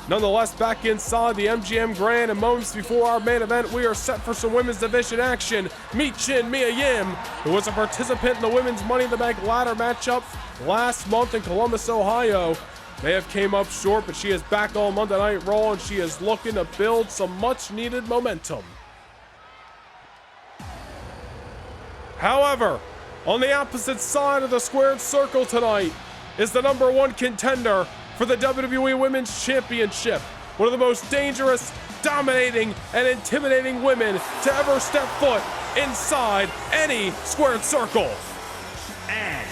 Nonetheless, back inside the MGM Grand and moments before our main event, we are set for some women's division action. Meet Chin Mia Yim, who was a participant in the women's Money in the Bank ladder matchup last month in Columbus, Ohio. May have came up short, but she is back on Monday Night Raw, and she is looking to build some much-needed momentum. However, on the opposite side of the squared circle tonight is the #1 contender for the WWE Women's Championship. One of the most dangerous, dominating, and intimidating women to ever step foot inside any squared circle. And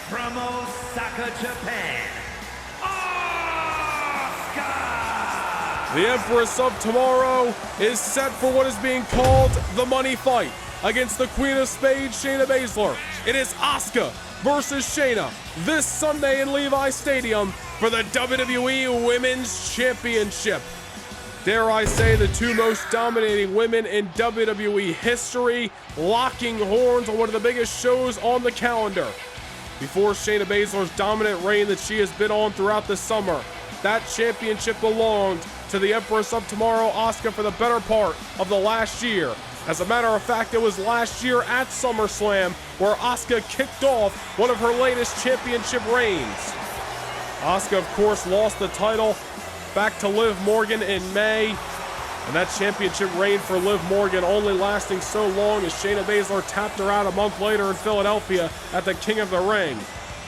from Osaka, Japan, Asuka! The Empress of Tomorrow is set for what is being called the Money Fight against the Queen of Spades, Shayna Baszler. It is Asuka versus Shayna this Sunday in Levi Stadium for the WWE Women's Championship. Dare I say, the two most dominating women in WWE history, locking horns on one of the biggest shows on the calendar. Before Shayna Baszler's dominant reign that she has been on throughout the summer, that championship belonged to the Empress of Tomorrow, Asuka, for the better part of the last year. As a matter of fact, it was last year at SummerSlam where Asuka kicked off one of her latest championship reigns. Asuka, of course, lost the title back to Liv Morgan in May. And that championship reign for Liv Morgan only lasting so long as Shayna Baszler tapped her out a month later in Philadelphia at the King of the Ring.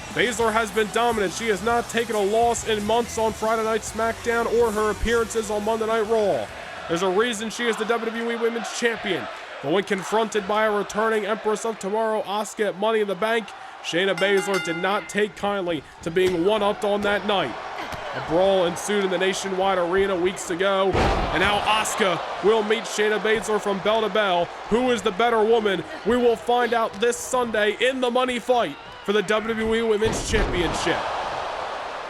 Baszler has been dominant. She has not taken a loss in months on Friday Night SmackDown or her appearances on Monday Night Raw. There's a reason she is the WWE Women's Champion. But when confronted by a returning Empress of Tomorrow, Asuka at Money in the Bank, Shayna Baszler did not take kindly to being one-upped on that night. A brawl ensued in the Nationwide Arena weeks ago, and now Asuka will meet Shayna Baszler from bell to bell. Who is the better woman? We will find out this Sunday in the money fight for the WWE Women's Championship.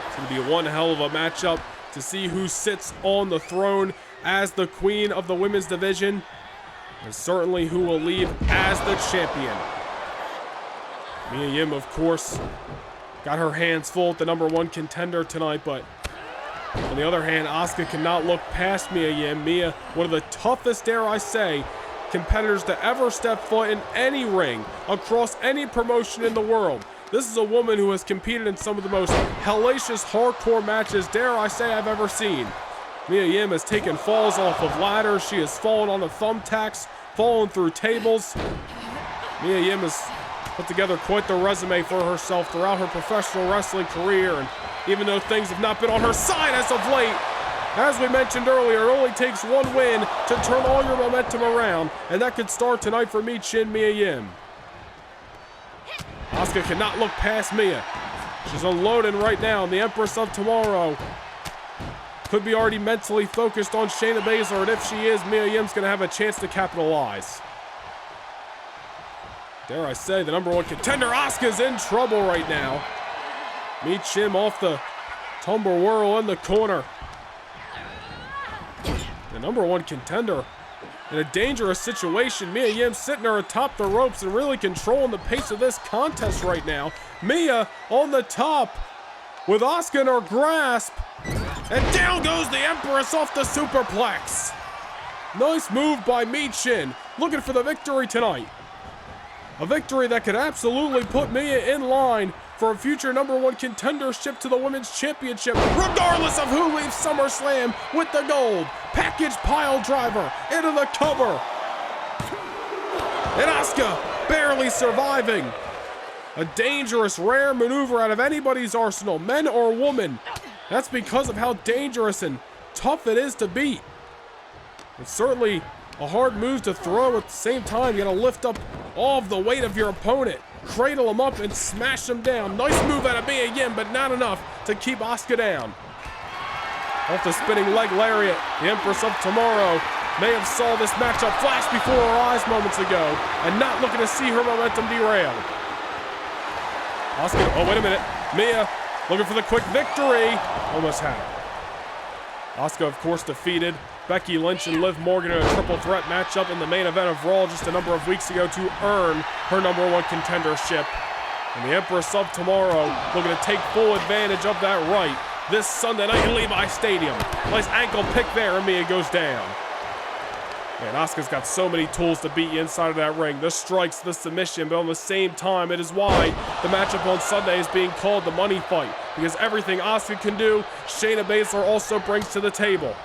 It's going to be one hell of a matchup to see who sits on the throne as the queen of the women's division, and certainly who will leave as the champion. Mia Yim, of course, got her hands full at the #1 contender tonight, but on the other hand, Asuka cannot look past Mia Yim. Mia, one of the toughest, dare I say, competitors to ever step foot in any ring across any promotion in the world. This is a woman who has competed in some of the most hellacious hardcore matches, dare I say, I've ever seen. Mia Yim has taken falls off of ladders. She has fallen on the thumbtacks, fallen through tables. Mia Yim has put together quite the resume for herself throughout her professional wrestling career, and even though things have not been on her side as of late, as we mentioned earlier, it only takes one win to turn all your momentum around, and that could start tonight for Michin Mia Yim. Asuka cannot look past Mia. She's unloading right now, and the Empress of Tomorrow could be already mentally focused on Shayna Baszler, and if she is, Mia Yim's going to have a chance to capitalize. Dare I say, the #1 contender, Asuka's in trouble right now. Michin off the tumble whirl in the corner. The #1 contender in a dangerous situation. Mia Yim sitting there atop the ropes and really controlling the pace of this contest right now. Mia on the top with Asuka in her grasp. And down goes the Empress off the superplex. Nice move by Michin, looking for the victory tonight. A victory that could absolutely put Mia in line for a future #1 contendership to the Women's Championship, regardless of who leaves SummerSlam with the gold. Package pile driver into the cover. And Asuka barely surviving. A dangerous, rare maneuver out of anybody's arsenal, men or women. That's because of how dangerous and tough it is to beat. It's certainly a hard move to throw. At the same time, you gotta lift up all of the weight of your opponent, cradle him up and smash him down. Nice move out of Mia Yim, but not enough to keep Asuka down. Off the spinning leg lariat, the Empress of Tomorrow may have saw this matchup flash before her eyes moments ago and not looking to see her momentum derailed. Asuka, oh wait a minute, Mia looking for the quick victory. Almost had it. Asuka, of course, defeated Becky Lynch and Liv Morgan in a triple threat matchup in the main event of Raw just a number of weeks ago to earn her #1 contendership. And the Empress of Tomorrow looking to take full advantage of that right this Sunday night in Levi Stadium. Nice ankle pick there, and Mia goes down. Man, Asuka's got so many tools to beat you inside of that ring. The strikes, the submission, but on the same time, it is why the matchup on Sunday is being called the money fight. Because everything Asuka can do, Shayna Baszler also brings to the table.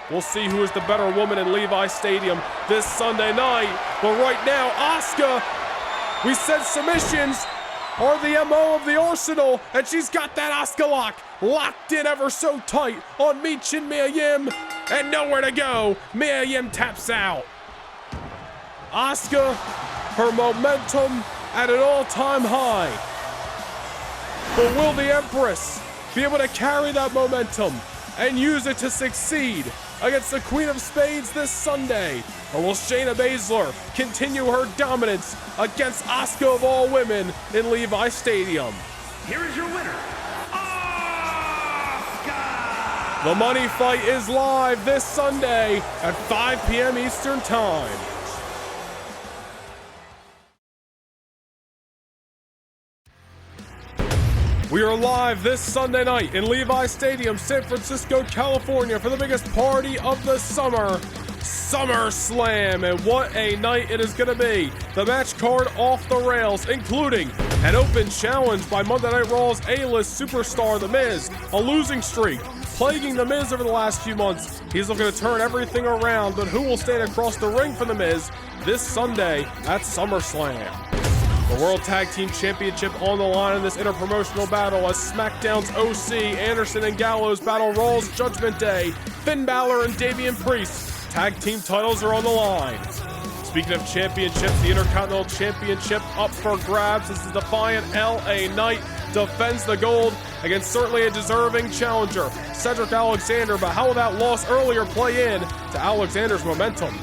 We'll see who is the better woman in Levi Stadium this Sunday night. But right now, Asuka, we said submissions are the MO of the arsenal, and she's got that Asuka lock locked in ever so tight on Michin Mia Yim, and nowhere to go. Mia Yim taps out. Asuka, her momentum at an all-time high. But will the Empress be able to carry that momentum and use it to succeed against the Queen of Spades this Sunday? Or will Shayna Baszler continue her dominance against Asuka of all women in Levi Stadium? Here is your winner, Asuka! The money fight is live this Sunday at 5 p.m. Eastern Time. We are live this Sunday night in Levi Stadium, San Francisco, California, for the biggest party of the summer, SummerSlam. And what a night it is going to be. The match card off the rails, including an open challenge by Monday Night Raw's A-list superstar, The Miz, a losing streak, plaguing The Miz over the last few months. He's looking to turn everything around, but who will stand across the ring for The Miz this Sunday at SummerSlam? The World Tag Team Championship on the line in this interpromotional battle as SmackDown's OC, Anderson and Gallows battle Raw's Judgment Day. Finn Balor and Damian Priest. Tag team titles are on the line. Speaking of championships, the Intercontinental Championship up for grabs as the defiant LA Knight defends the gold against certainly a deserving challenger, Cedric Alexander. But how will that loss earlier play in to Alexander's momentum?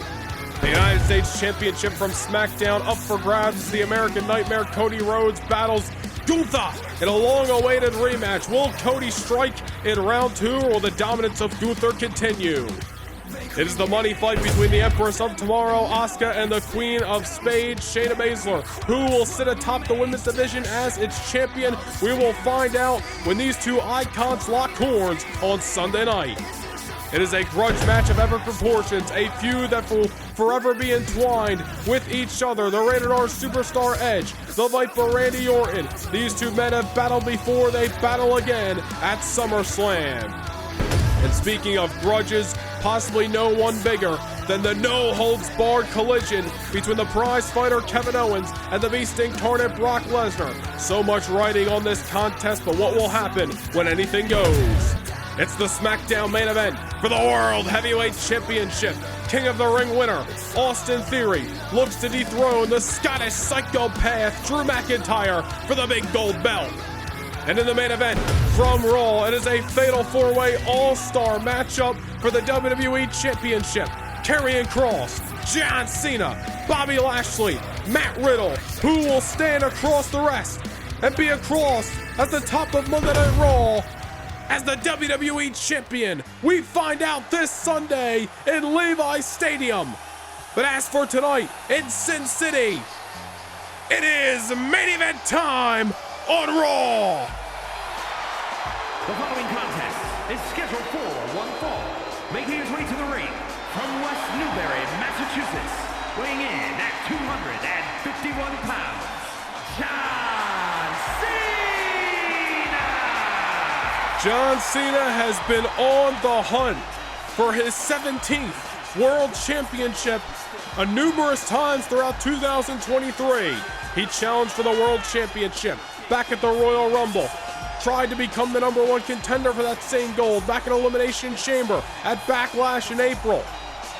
The United States Championship from SmackDown up for grabs as the American Nightmare Cody Rhodes battles Gunther in a long-awaited rematch. Will Cody strike in round 2, or will the dominance of Gunther continue? It is the money fight between the Empress of Tomorrow, Asuka, and the Queen of Spades, Shayna Baszler. Who will sit atop the women's division as its champion? We will find out when these two icons lock horns on Sunday night. It is a grudge match of epic proportions, a feud that will forever be entwined with each other. The Rated R Superstar Edge, the Viper Randy Orton. These two men have battled before, they battle again at SummerSlam. And speaking of grudges, possibly no one bigger than the no-holds-barred collision between the prize fighter Kevin Owens and the Beast Incarnate Brock Lesnar. So much riding on this contest, but what will happen when anything goes? It's the SmackDown main event for the World Heavyweight Championship. King of the Ring winner, Austin Theory, looks to dethrone the Scottish psychopath Drew McIntyre for the big gold belt. And in the main event from Raw, it is a fatal 4-way all-star matchup for the WWE Championship. Karrion Kross, John Cena, Bobby Lashley, Matt Riddle. Who will stand across the rest and be across at the top of Monday Night Raw as the WWE Champion? We find out this Sunday in Levi's Stadium. But as for tonight in Sin City, it is main event time on Raw. The following contest is scheduled for one fall. Making his way to the ring from West Newbury, Massachusetts, weighing in at 251 pounds, John Cena! John Cena has been on the hunt for his 17th World Championship numerous times throughout 2023. He challenged for the World Championship back at the Royal Rumble, tried to become the #1 contender for that same gold back in Elimination Chamber at Backlash in April,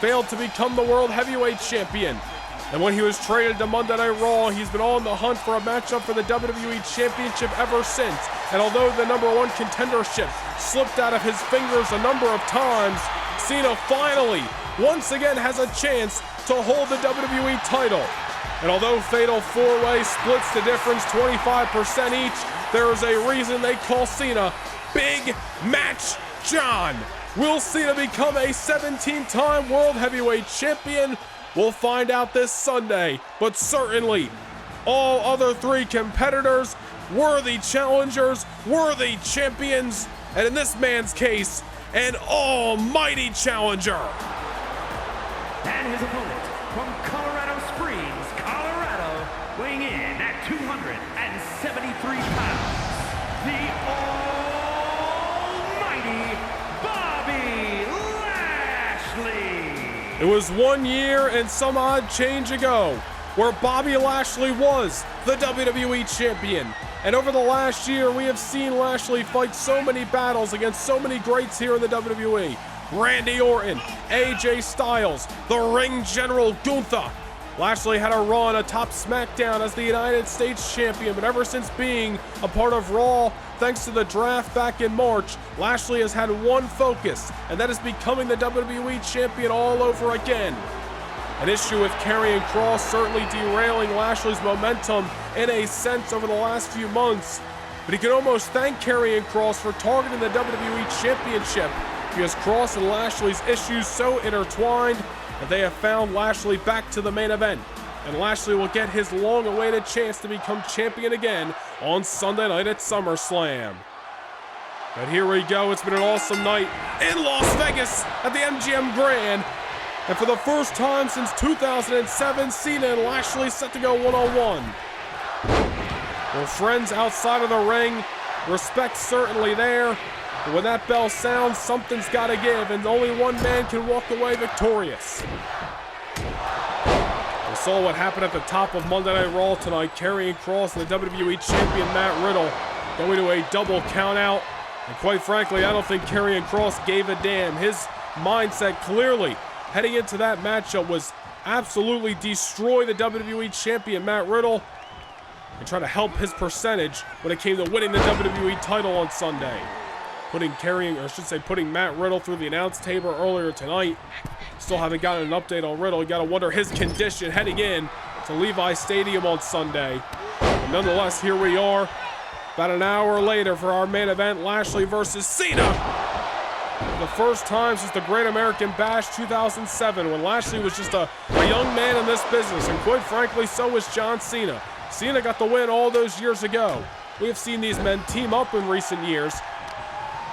failed to become the World Heavyweight Champion. And when he was traded to Monday Night Raw, he's been on the hunt for a matchup for the WWE Championship ever since. And although the #1 contendership slipped out of his fingers a number of times, Cena finally, once again, has a chance to hold the WWE title. And although Fatal 4-Way splits the difference 25% each, there is a reason they call Cena Big Match John. Will Cena become a 17-time World Heavyweight Champion? We'll find out this Sunday, but certainly all other 3 competitors, worthy challengers, worthy champions, and in this man's case, an almighty challenger. And his opponent from Colorado Springs, Colorado, weighing in at 273 pounds, the almighty Bobby Lashley. It was 1 year and some odd change ago where Bobby Lashley was the WWE Champion. And over the last year, we have seen Lashley fight so many battles against so many greats here in the WWE. Randy Orton, AJ Styles, the Ring General Gunther. Lashley had a run atop SmackDown as the United States Champion, but ever since being a part of Raw, thanks to the draft back in March, Lashley has had one focus, and that is becoming the WWE Champion all over again. An issue with Karrion Kross certainly derailing Lashley's momentum in a sense over the last few months, but he can almost thank Karrion Kross for targeting the WWE Championship, because Kross and Lashley's issues so intertwined that they have found Lashley back to the main event. And Lashley will get his long-awaited chance to become champion again on Sunday night at SummerSlam. But here we go, it's been an awesome night in Las Vegas at the MGM Grand. And for the first time since 2007, Cena and Lashley set to go one-on-one. Well, friends outside of the ring, respect certainly there. But when that bell sounds, something's got to give, and only one man can walk away victorious. We saw what happened at the top of Monday Night Raw tonight. Karrion Kross and the WWE Champion Matt Riddle going to a double count out. And quite frankly, I don't think Karrion Kross gave a damn. His mindset clearly heading into that matchup was absolutely destroy the WWE Champion Matt Riddle and try to help his percentage when it came to winning the WWE title on Sunday. Putting Matt Riddle through the announce table earlier tonight. Still haven't gotten an update on Riddle. You gotta wonder his condition heading in to Levi Stadium on Sunday. But nonetheless, here we are, about an hour later for our main event, Lashley versus Cena. For the first time since the Great American Bash 2007, when Lashley was just a young man in this business, and quite frankly, so was John Cena. Cena got the win all those years ago. We have seen these men team up in recent years.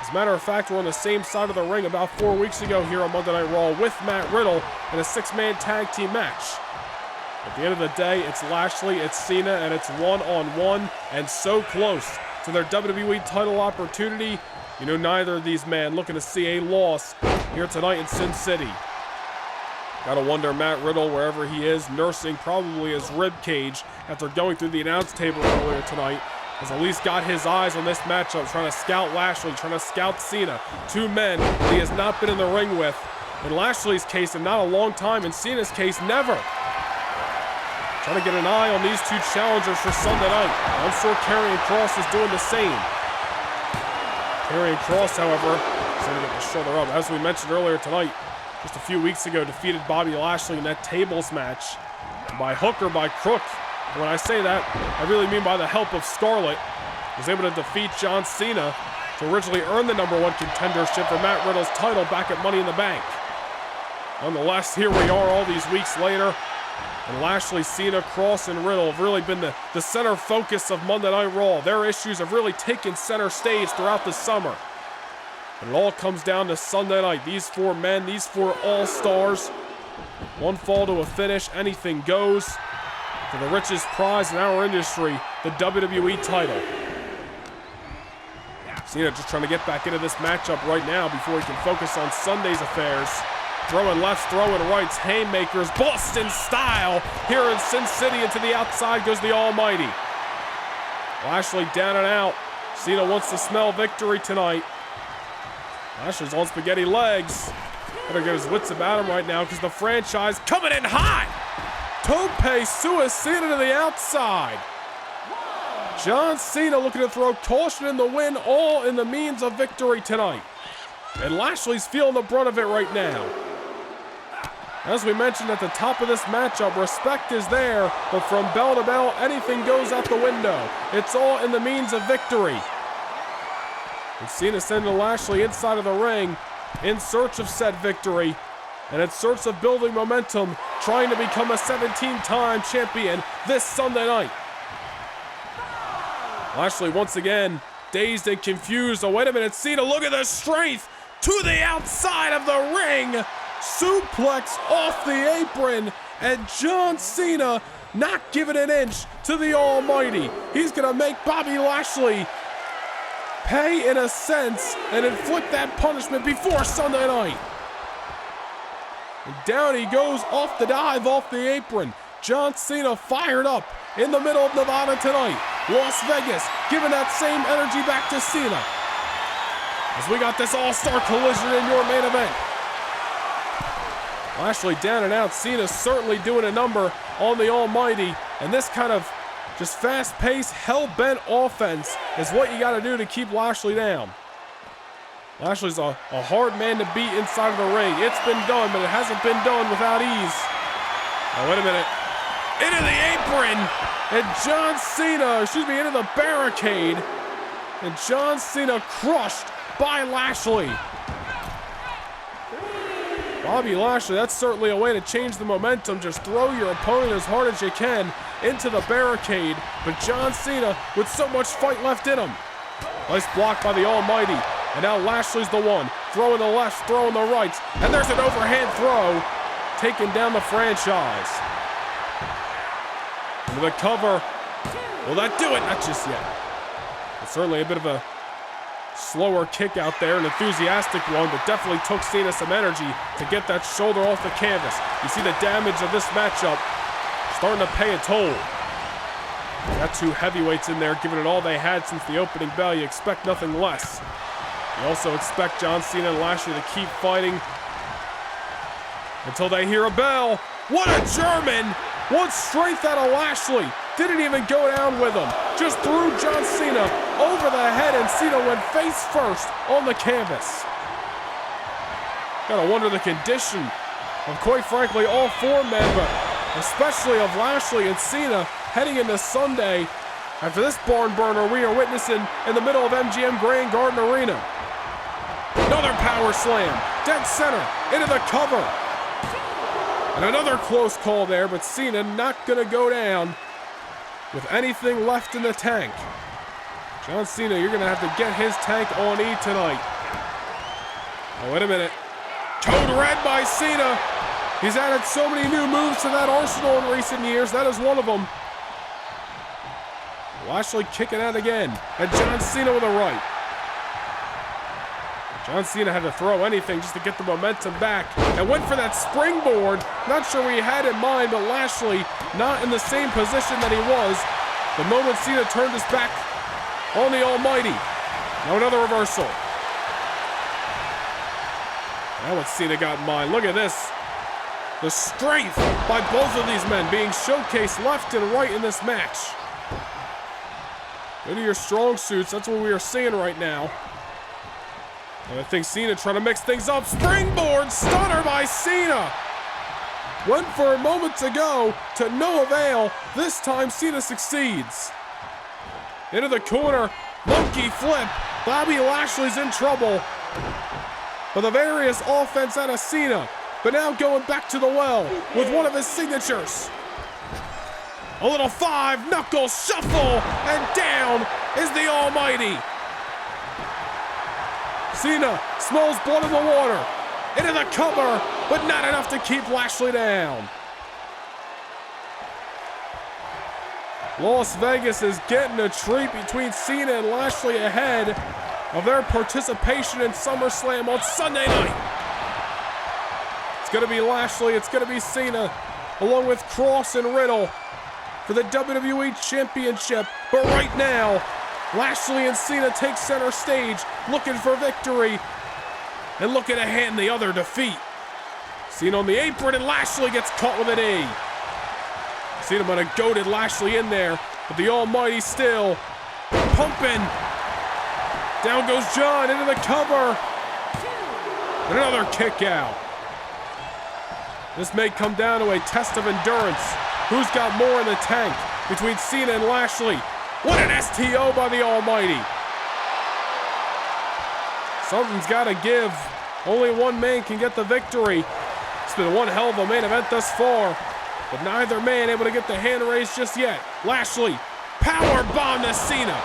As a matter of fact, we're on the same side of the ring about 4 weeks ago here on Monday Night Raw with Matt Riddle in a 6-man tag team match. At the end of the day, it's Lashley, it's Cena, and it's one-on-one, and so close to their WWE title opportunity. You know, neither of these men looking to see a loss here tonight in Sin City. Gotta wonder, Matt Riddle, wherever he is, nursing probably his rib cage after going through the announce table earlier tonight, has at least got his eyes on this matchup, trying to scout Lashley, trying to scout Cena. Two men that he has not been in the ring with. In Lashley's case, in not a long time. In Cena's case, never. Trying to get an eye on these two challengers for Sunday night. I'm sure Karrion Kross is doing the same. Karrion Kross, however, is going to get the shoulder up. As we mentioned earlier tonight, just a few weeks ago, defeated Bobby Lashley in that tables match. By hook or by crook. And when I say that, I really mean by the help of Scarlett. Was able to defeat John Cena to originally earn the #1 contendership for Matt Riddle's title back at Money in the Bank. Nonetheless, here we are all these weeks later. And Lashley, Cena, Kross, and Riddle have really been the center focus of Monday Night Raw. Their issues have really taken center stage throughout the summer. And it all comes down to Sunday night. These four men, these four all-stars. One fall to a finish, anything goes. For the richest prize in our industry, the WWE title. Cena just trying to get back into this matchup right now before he can focus on Sunday's affairs. Throwing lefts, throwing rights, haymakers, Boston style. Here in Sin City, and to the outside goes the Almighty. Lashley down and out. Cena wants to smell victory tonight. Lashley's on spaghetti legs. Better get his wits about him right now because the franchise coming in hot. Tope Suicida to the outside. John Cena looking to throw caution in the wind, all in the means of victory tonight. And Lashley's feeling the brunt of it right now. As we mentioned at the top of this matchup, respect is there, but from bell to bell, anything goes out the window. It's all in the means of victory. And Cena sending Lashley inside of the ring in search of said victory, and in search of building momentum, trying to become a 17-time champion this Sunday night. Lashley once again dazed and confused. Oh, wait a minute, Cena, look at the strength to the outside of the ring. Suplex off the apron, and John Cena not giving an inch to the Almighty. He's gonna make Bobby Lashley pay in a sense and inflict that punishment before Sunday night. And down he goes off the dive, off the apron. John Cena fired up in the middle of Nevada tonight. Las Vegas giving that same energy back to Cena. As we got this all-star collision in your main event. Lashley down and out. Cena certainly doing a number on the Almighty. And this kind of just fast-paced, hell-bent offense is what you got to do to keep Lashley down. Lashley's a hard man to beat inside of the ring. It's been done, but it hasn't been done without ease. Now, wait a minute. Into the apron. And John Cena, into the barricade. And John Cena crushed by Lashley. Bobby Lashley, that's certainly a way to change the momentum. Just throw your opponent as hard as you can into the barricade. But John Cena with so much fight left in him. Nice block by the Almighty. And now Lashley's the one. Throwing the left, throwing the rights. And there's an overhand throw. Taking down the franchise. Into the cover. Will that do it? Not just yet. But certainly a bit of a Slower kick out there, an enthusiastic one, but definitely took Cena some energy to get that shoulder off the canvas. You see the damage of this matchup starting to pay a toll. Got two heavyweights in there, giving it all they had since the opening bell. You expect nothing less. You also expect John Cena and Lashley to keep fighting until they hear a bell. What a German! What strength out of Lashley. Didn't even go down with him. Just threw John Cena over the head, and Cena went face first on the canvas. Gotta wonder the condition of, quite frankly, all four men, but especially of Lashley and Cena heading into Sunday after this barn burner we are witnessing in the middle of MGM Grand Garden Arena. Another power slam, dead center, into the cover. And another close call there, but Cena not gonna go down with anything left in the tank. John Cena, you're gonna have to get his tank on E tonight. Oh, wait a minute. Code red by Cena. He's added so many new moves to that arsenal in recent years. That is one of them. Lashley kicking out again. And John Cena with a right. John Cena had to throw anything just to get the momentum back and went for that springboard. Not sure what he had in mind, but Lashley not in the same position that he was the moment Cena turned his back on the Almighty. Now another reversal. Now what Cena got in mind. Look at this. The strength by both of these men being showcased left and right in this match. Go to your strong suits. That's what we are seeing right now. And I think Cena trying to mix things up. Springboard stunner by Cena. Went for a moment ago to no avail. This time Cena succeeds. Into the corner. Monkey flip. Bobby Lashley's in trouble. But the various offense out of Cena. But now going back to the well with one of his signatures. A little five-knuckle shuffle. And down is the Almighty. Cena smells blood in the water. Into the cover, but not enough to keep Lashley down. Las Vegas is getting a treat between Cena and Lashley ahead of their participation in SummerSlam on Sunday night. It's going to be Lashley, it's going to be Cena, along with Kross and Riddle for the WWE Championship. But right now, Lashley and Cena take center stage, looking for victory, and looking to hand the other defeat. Cena on the apron, and Lashley gets caught with an knee. Cena might have goaded Lashley in there, but the Almighty still pumping. Down goes John into the cover. And another kick out. This may come down to a test of endurance. Who's got more in the tank between Cena and Lashley? What an STO by the Almighty. Something's got to give. Only one man can get the victory. It's been one hell of a main event thus far, but neither man able to get the hand raised just yet. Lashley, power bomb to Cena.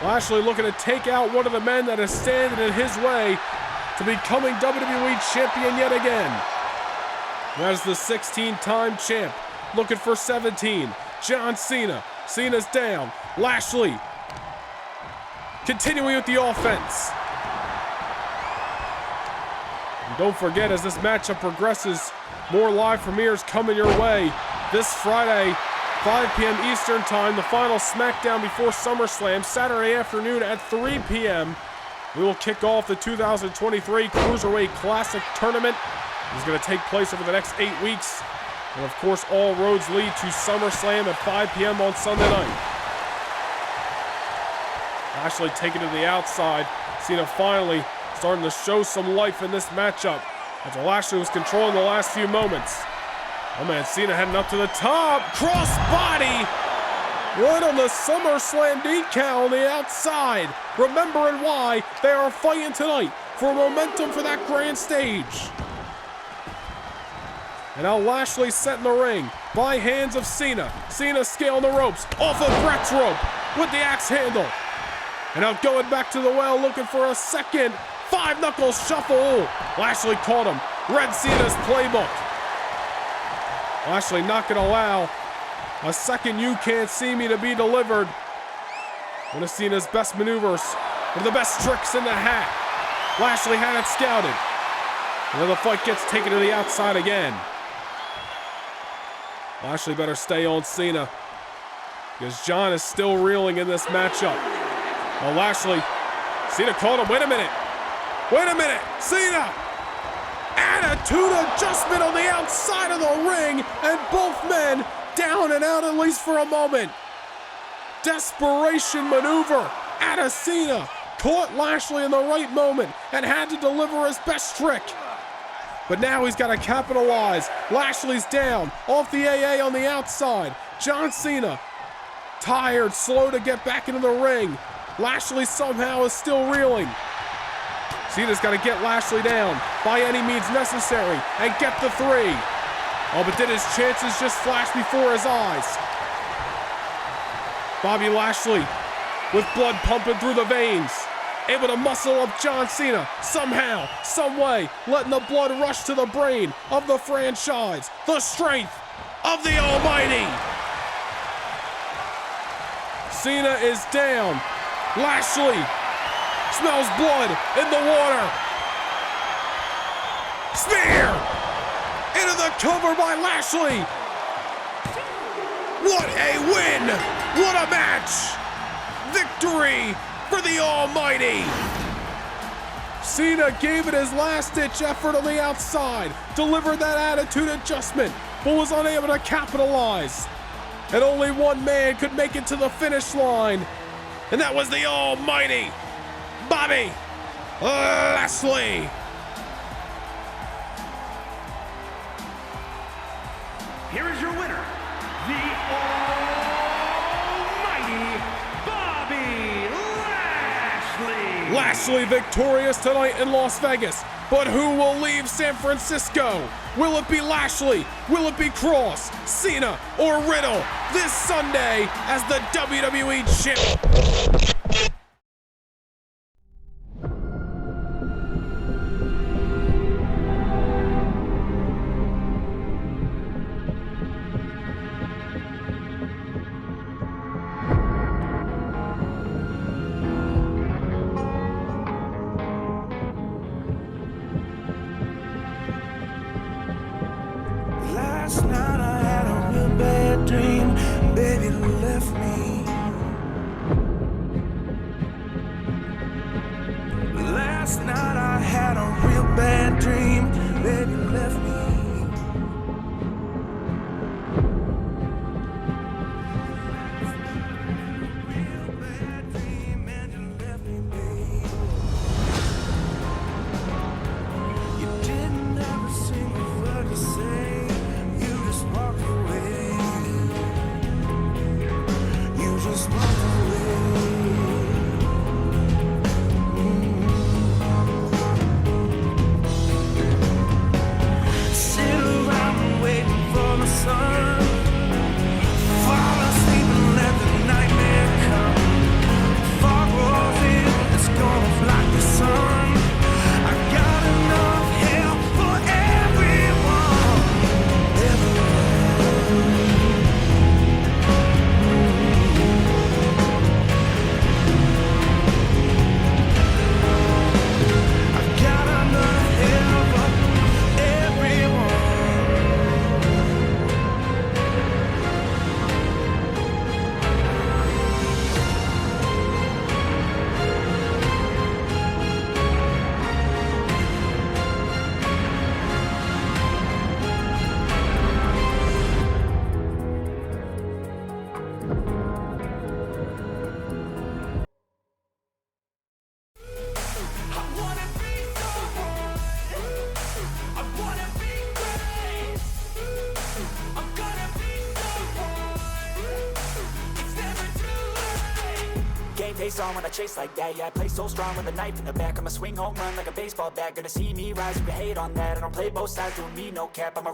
Lashley looking to take out one of the men that is standing in his way to becoming WWE Champion yet again. That is the 16-time champ. Looking for 17. John Cena. Cena's down. Lashley continuing with the offense. And don't forget, as this matchup progresses, more live premieres coming your way. This Friday, 5 p.m. Eastern Time, the final SmackDown before SummerSlam. Saturday afternoon at 3 p.m. we will kick off the 2023 Cruiserweight Classic tournament. It's going to take place over the next 8 weeks. And of course, all roads lead to SummerSlam at 5 p.m. on Sunday night. Lashley taking it to the outside. Cena finally starting to show some life in this matchup after Lashley was controlling the last few moments. Oh man, Cena heading up to the top. Cross body. Right on the SummerSlam decal on the outside. Remembering why they are fighting tonight for momentum for that grand stage. And now Lashley set in the ring by hands of Cena. Cena scaling the ropes off of Brett's rope with the axe handle. And now going back to the well looking for a second five-knuckle shuffle. Lashley caught him. Read Cena's playbook. Lashley not going to allow a second you can't see me to be delivered. One of Cena's best maneuvers, one of the best tricks in the hat. Lashley had it scouted. And the fight gets taken to the outside again. Lashley better stay on Cena, because John is still reeling in this matchup. Oh, Lashley, Cena called him. Wait a minute. Cena! Attitude adjustment on the outside of the ring, and both men down and out at least for a moment. Desperation maneuver out of Cena. Caught Lashley in the right moment and had to deliver his best trick. But now he's got to capitalize. Lashley's down, off the AA on the outside. John Cena, tired, slow to get back into the ring. Lashley somehow is still reeling. Cena's got to get Lashley down by any means necessary and get the 3. Oh, but did his chances just flash before his eyes? Bobby Lashley with blood pumping through the veins, able to muscle up John Cena somehow, some way, letting the blood rush to the brain of the franchise. The strength of the Almighty. Cena is down. Lashley smells blood in the water. Spear into the cover by Lashley. What a win! What a match! Victory for the Almighty! Cena gave it his last-ditch effort on the outside, delivered that attitude adjustment, but was unable to capitalize. And only one man could make it to the finish line, and that was the Almighty Bobby Lashley. Here is your winner, the Almighty Bobby Lashley. Lashley victorious tonight in Las Vegas, but who will leave San Francisco? Will it be Lashley? Will it be Kross, Cena, or Riddle this Sunday as the WWE Champion? Last night I had a real bad dream, baby left me. Last night I had a real bad dream, baby left me. Real bad dream and you left me, babe. You didn't have a single word to say. Walk away. You just walk away. Sit around waiting for the sun. Fall asleep and let the nightmare come. Fog rolls in, it's gonna block the sun. I got enough help for everyone. Face on when I chase like that. Yeah, I play so strong with a knife in the back. I'ma swing home run like a baseball bat. Gonna see me rise, you can hate on that. I don't play both sides, doing me no cap. I'm a